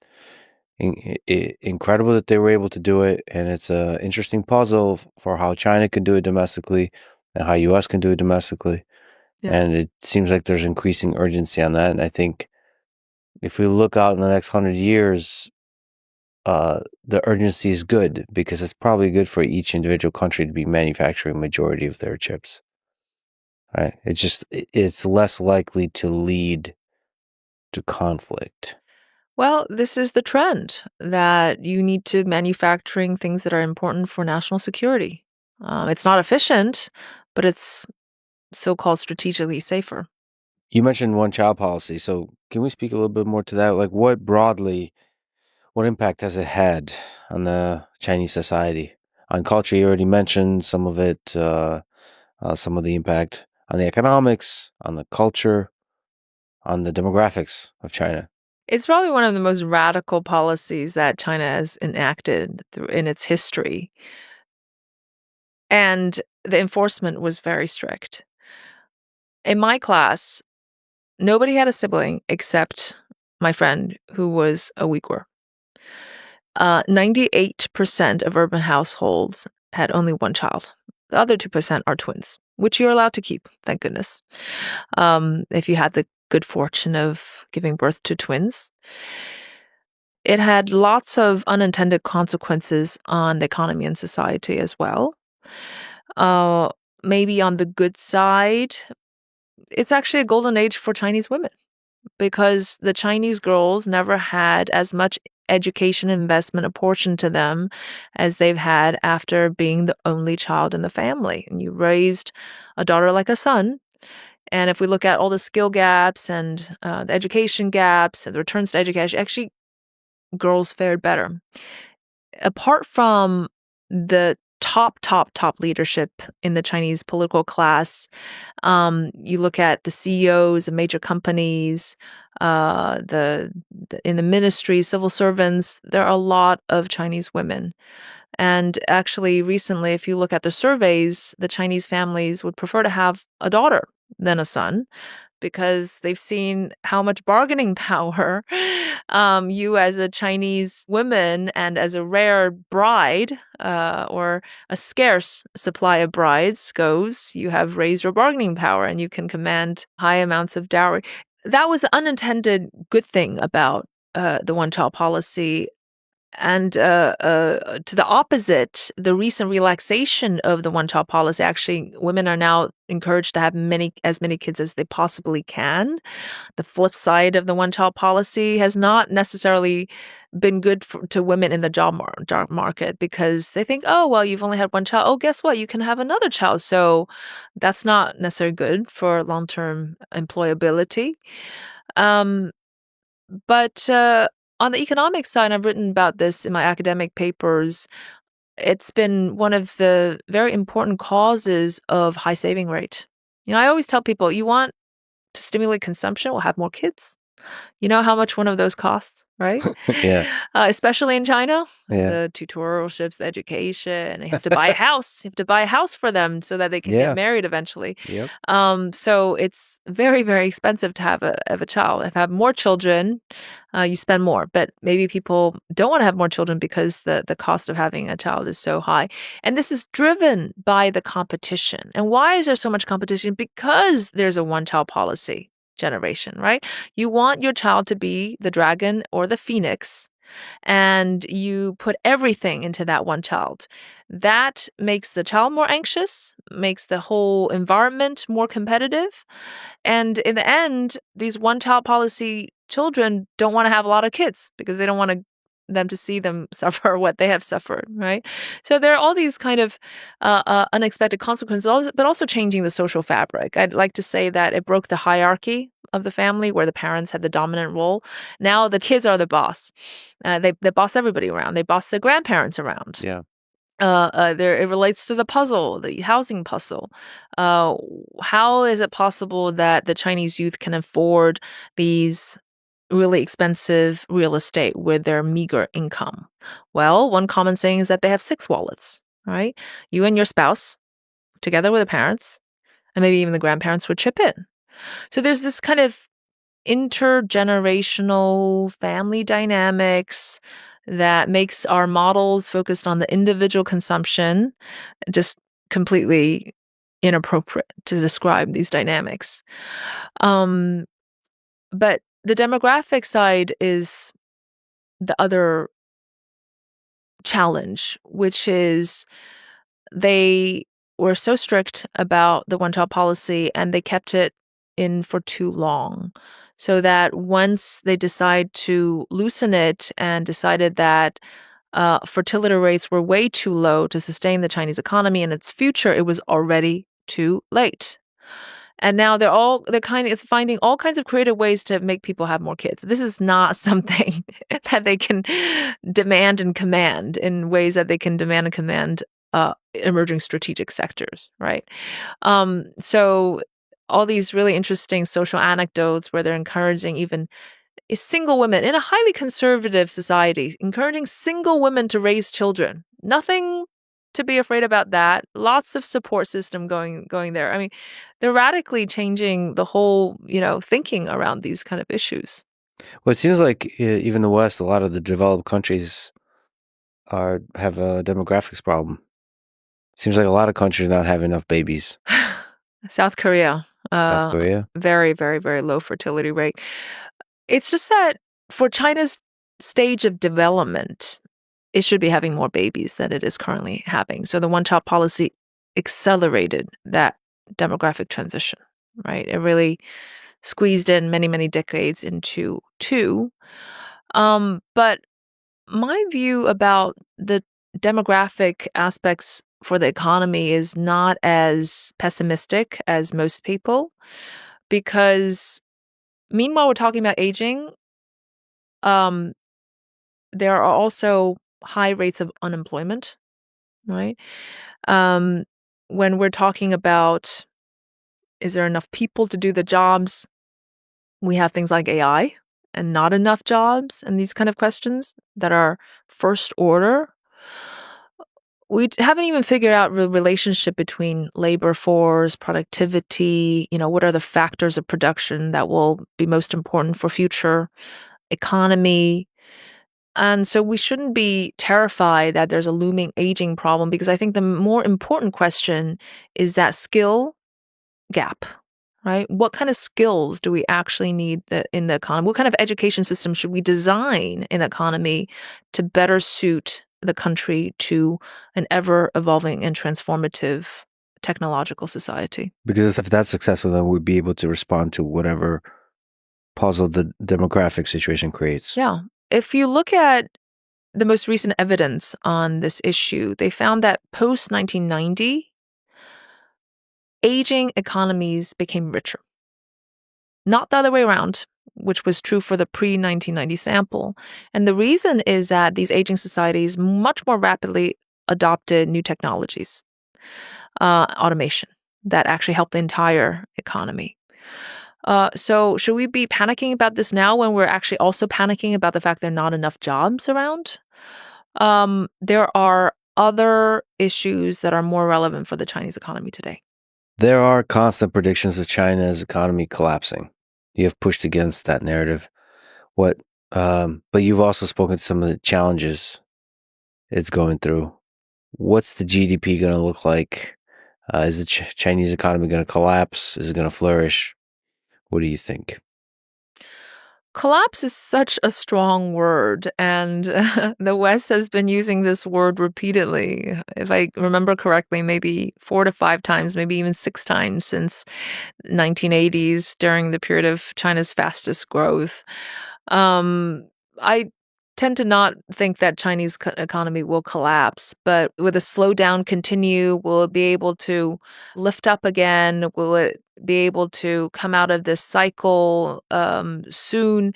incredible that they were able to do it. And it's a interesting puzzle for how China can do it domestically and how US can do it domestically. Yeah. And it seems like there's increasing urgency on that. And I think if we look out in the next 100 years, the urgency is good because it's probably good for each individual country to be manufacturing majority of their chips. Right? It's less likely to lead to conflict. Well, this is the trend that you need to manufacturing things that are important for national security. It's not efficient, but it's so-called strategically safer. You mentioned one child policy, so can we speak a little bit more to that? Like, what impact has it had on the Chinese society? On culture, you already mentioned some of it, some of the impact on the economics, on the culture, on the demographics of China. It's probably one of the most radical policies that China has enacted in its history. And the enforcement was very strict. In my class, nobody had a sibling except my friend who was a Uyghur. 98% of urban households had only one child. The other 2% are twins, which you're allowed to keep, thank goodness. If you had the good fortune of giving birth to twins. It had lots of unintended consequences on the economy and society as well. Uh, Maybe on the good side, it's actually a golden age for Chinese women because the Chinese girls never had as much education investment apportioned to them as they've had after being the only child in the family. And you raised a daughter like a son. And if we look at all the skill gaps and the education gaps and the returns to education, actually, girls fared better. Apart from the top leadership in the Chinese political class, you look at the CEOs of major companies, in the ministries, civil servants. There are a lot of Chinese women, and actually, recently, if you look at the surveys, the Chinese families would prefer to have a daughter than a son because they've seen how much bargaining power you as a Chinese woman and as a rare bride or a scarce supply of brides goes, you have raised your bargaining power and you can command high amounts of dowry. That was an unintended good thing about the one-child policy. And to the opposite, the recent relaxation of the one-child policy, actually, women are now encouraged to have as many kids as they possibly can. The flip side of the one-child policy has not necessarily been good to women in the job market because they think, oh, well, you've only had one child. Oh, guess what? You can have another child. So that's not necessarily good for long-term employability. Um, but on the economic side, I've written about this in my academic papers. It's been one of the very important causes of high saving rate. I always tell people, you want to stimulate consumption, well, have more kids. You know how much one of those costs, right? Yeah. Especially in China, Yeah. the tutorialships, the education, and you have to buy a house. You have to buy a house for them so that they can get Yeah. married eventually. Yep. So it's very, very expensive to have a child. If you have more children, you spend more. But maybe people don't want to have more children because the cost of having a child is so high. And this is driven by the competition. And why is there so much competition? Because there's a one-child policy generation, right? You want your child to be the dragon or the phoenix, and you put everything into that one child. That makes the child more anxious, makes the whole environment more competitive. And in the end, these one child policy children don't want to have a lot of kids because they don't want them to see them suffer what they have suffered, right? So there are all these kind of unexpected consequences, but also changing the social fabric. I'd like to say that it broke the hierarchy of the family where the parents had the dominant role. Now the kids are the boss. They boss everybody around. They boss their grandparents around. Yeah. There it relates to the housing puzzle. Uh, how is it possible that the Chinese youth can afford these really expensive real estate with their meager income? Well, one common saying is that they have 6 wallets, right? You and your spouse, together with the parents, and maybe even the grandparents would chip in. So there's this kind of intergenerational family dynamics that makes our models focused on the individual consumption just completely inappropriate to describe these dynamics. Um, but the demographic side is the other challenge, which is they were so strict about the one-child policy and they kept it in for too long. So that once they decide to loosen it and decided that fertility rates were way too low to sustain the Chinese economy and its future, it was already too late. And now they're kind of finding all kinds of creative ways to make people have more kids. This is not something that they can demand and command in ways that they can demand and command emerging strategic sectors, right? So all these really interesting social anecdotes where they're encouraging even single women in a highly conservative society, encouraging single women to raise children. Nothing to be afraid about that. Lots of support system going there. I mean, they're radically changing the whole, thinking around these kind of issues. Well, it seems like even the West, a lot of the developed countries have a demographics problem. Seems like a lot of countries not have enough babies. South Korea, South Korea. very, very, very low fertility rate. It's just that for China's stage of development, it should be having more babies than it is currently having. So the one-child policy accelerated that demographic transition, right? It really squeezed in many, many decades into two. But my view about the demographic aspects for the economy is not as pessimistic as most people, because meanwhile we're talking about aging, um, there are also high rates of unemployment, right? Um, when we're talking about is there enough people to do the jobs, we have things like AI and not enough jobs and these kind of questions that are first order. haven't even figured out the relationship between labor force, productivity, what are the factors of production that will be most important for future economy. And so we shouldn't be terrified that there's a looming aging problem, because I think the more important question is that skill gap, right? What kind of skills do we actually need in the economy? What kind of education system should we design in the economy to better suit the country to an ever evolving and transformative technological society? Because if that's successful, then we'd be able to respond to whatever puzzle the demographic situation creates. Yeah. If you look at the most recent evidence on this issue, they found that post 1990, aging economies became richer, not the other way around, which was true for the pre 1990 sample. And the reason is that these aging societies much more rapidly adopted new technologies, automation, that actually helped the entire economy. So, should we be panicking about this now when we're actually also panicking about the fact there are not enough jobs around? There are other issues that are more relevant for the Chinese economy today. There are constant predictions of China's economy collapsing. You have pushed against that narrative. What? But you've also spoken to some of the challenges it's going through. What's the GDP going to look like? Is the Chinese economy going to collapse? Is it going to flourish? What do you think? Collapse is such a strong word, and the West has been using this word repeatedly. If I remember correctly, maybe 4 to 5 times, maybe even 6 times since 1980s during the period of China's fastest growth. I tend to not think that Chinese economy will collapse, but will the slowdown continue? Will it be able to lift up again? Will it be able to come out of this cycle soon?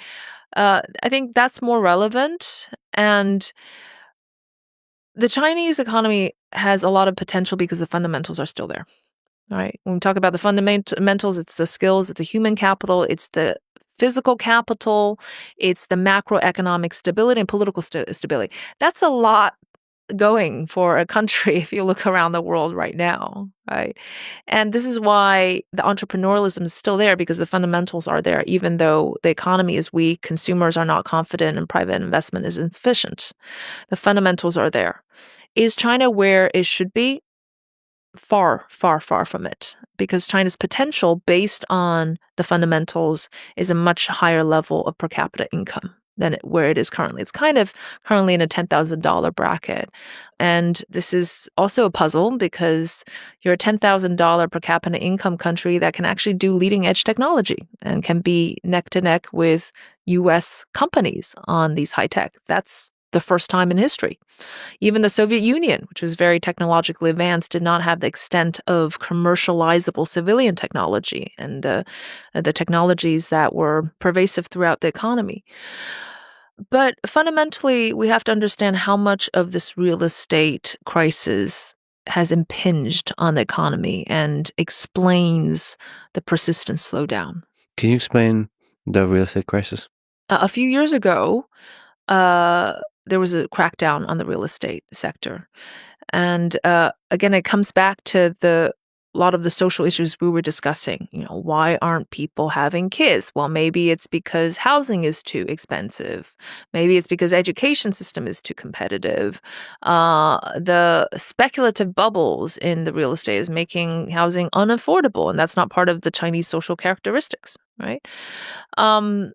I think that's more relevant. And the Chinese economy has a lot of potential because the fundamentals are still there. All right. When we talk about the fundamentals, it's the skills, it's the human capital, it's the physical capital, it's the macroeconomic stability and political stability. That's a lot going for a country if you look around the world right now, right? And this is why the entrepreneurialism is still there, because the fundamentals are there, even though the economy is weak, consumers are not confident, and private investment is insufficient. The fundamentals are there. Is China where it should be? Far, far, far from it, because China's potential based on the fundamentals is a much higher level of per capita income than where it is currently. It's kind of currently in a $10,000 bracket. And this is also a puzzle, because you're a $10,000 per capita income country that can actually do leading edge technology and can be neck to neck with US companies on these high tech. That's the first time in history. Even the Soviet Union, which was very technologically advanced, did not have the extent of commercializable civilian technology and the technologies that were pervasive throughout the economy. But fundamentally, we have to understand how much of this real estate crisis has impinged on the economy and explains the persistent slowdown. Can you explain the real estate crisis? A few years ago, uh, there was a crackdown on the real estate sector. And again, it comes back to a lot of the social issues we were discussing. Why aren't people having kids? Well, maybe it's because housing is too expensive. Maybe it's because education system is too competitive. The speculative bubbles in the real estate is making housing unaffordable, and that's not part of the Chinese social characteristics, right? Um,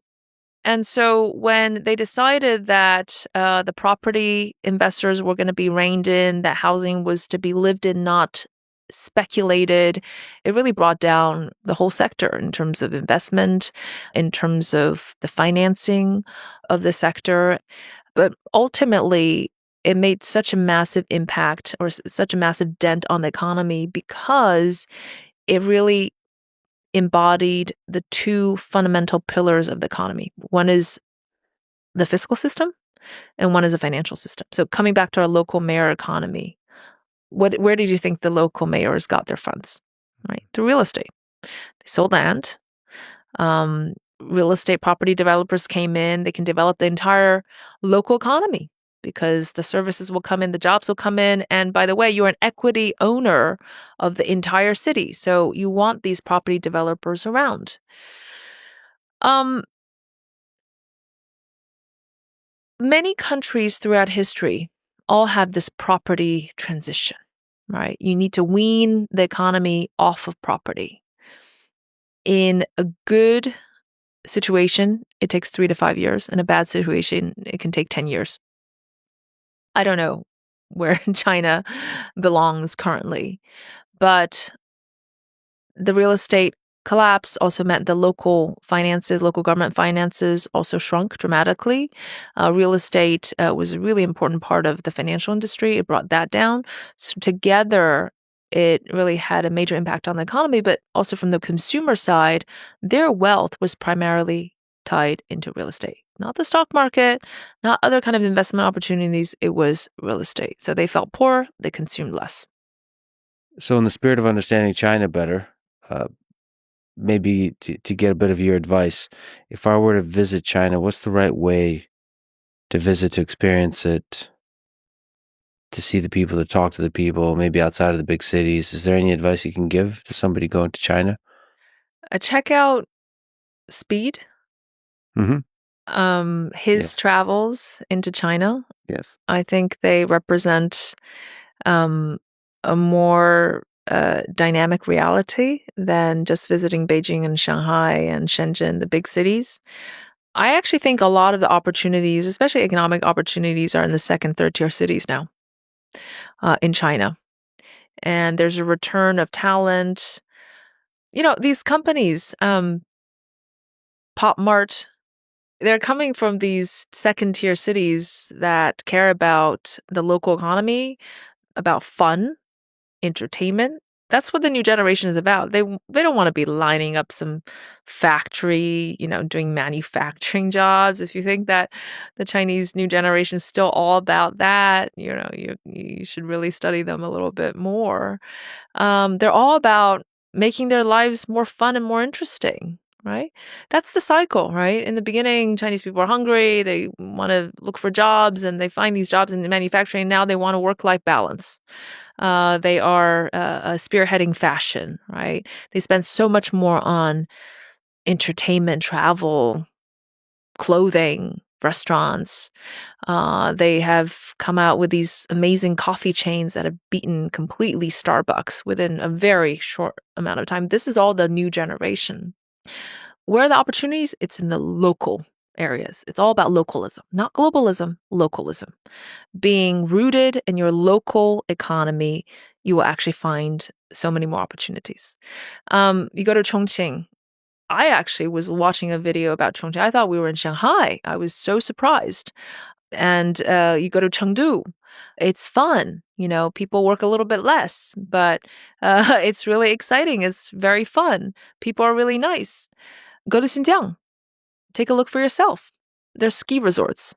and so when they decided that the property investors were going to be reined in, that housing was to be lived in, not speculated, it really brought down the whole sector in terms of investment, in terms of the financing of the sector. But ultimately, it made such a massive impact, or such a massive dent on the economy, because it really embodied the two fundamental pillars of the economy. One is the fiscal system, and one is a financial system. So coming back to our local mayor economy, where did you think the local mayors got their funds? Right, through real estate. They sold land. Real estate property developers came in. They can develop the entire local economy because the services will come in, the jobs will come in. And by the way, you're an equity owner of the entire city. So you want these property developers around. Um, Many countries throughout history all have this property transition, right? You need to wean the economy off of property. In a good situation, it takes 3 to 5 years. In a bad situation, it can take 10 years. I don't know where China belongs currently, but the real estate collapse also meant the local government finances also shrunk dramatically. Real estate was a really important part of the financial industry. It brought that down. So together, it really had a major impact on the economy, but also from the consumer side, their wealth was primarily tied into real estate. Not the stock market, not other kind of investment opportunities. It was real estate. So they felt poor, they consumed less. So, in the spirit of understanding China better, uh, maybe to get a bit of your advice, if I were to visit China, what's the right way to visit, to experience it, to see the people, to talk to the people, maybe outside of the big cities? Is there any advice you can give to somebody going to China? Check out Speed, Mm-hmm. his Yes. travels into China. Yes. I think they represent um, a more dynamic reality than just visiting Beijing and Shanghai and Shenzhen, the big cities. I actually think a lot of the opportunities, especially economic opportunities, are in the second, third tier cities now in China. And there's a return of talent. These companies, Pop Mart, they're coming from these second tier cities that care about the local economy, about fun, entertainment. That's what the new generation is about. They don't want to be lining up some factory, doing manufacturing jobs. If you think that the Chinese new generation is still all about that, you should really study them a little bit more. They're all about making their lives more fun and more interesting, right? That's the cycle, right? In the beginning, Chinese people are hungry, they want to look for jobs, and they find these jobs in manufacturing. Now they want a work life balance. They are spearheading fashion, right? They spend so much more on entertainment, travel, clothing, restaurants. They have come out with these amazing coffee chains that have beaten completely Starbucks within a very short amount of time. This is all the new generation. Where are the opportunities? It's in the local areas. It's all about localism, not globalism, localism. Being rooted in your local economy, you will actually find so many more opportunities. You go to Chongqing. I actually was watching a video about Chongqing. I thought we were in Shanghai. I was so surprised. And you go to Chengdu. It's fun. People work a little bit less, but it's really exciting. It's very fun. People are really nice. Go to Xinjiang. Take a look for yourself. There's ski resorts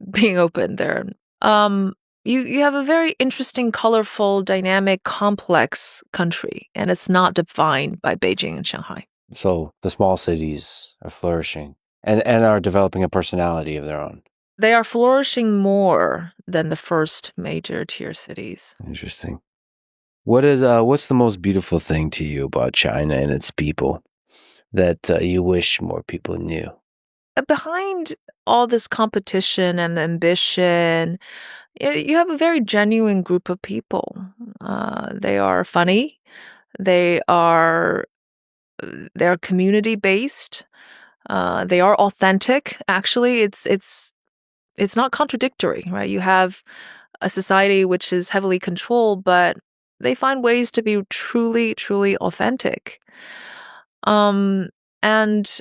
being opened there. Um, you have a very interesting, colorful, dynamic, complex country, and it's not defined by Beijing and Shanghai. So the small cities are flourishing and are developing a personality of their own. They are flourishing more than the first major tier cities. Interesting. What's the most beautiful thing to you about China and its people that you wish more people knew? Behind all this competition and ambition, you have a very genuine group of people. They are funny. They are they're community based. They are authentic. Actually, it's not contradictory, right? You have a society which is heavily controlled, but they find ways to be truly, truly authentic. And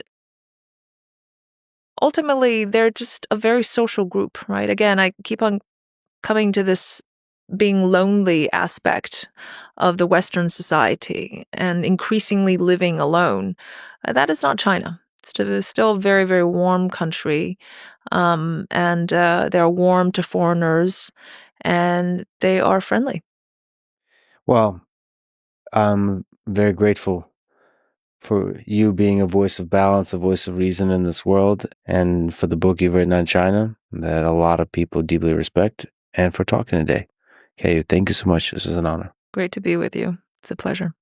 ultimately, they're just a very social group, right? Again, I keep on coming to this being lonely aspect of the Western society and increasingly living alone. That is not China. It's still a very, very warm country. And they're warm to foreigners and they are friendly. Well, I'm very grateful for you being a voice of balance, a voice of reason in this world, and for the book you've written on China that a lot of people deeply respect, and for talking today. Okay, thank you so much. This is an honor. Great to be with you. It's a pleasure.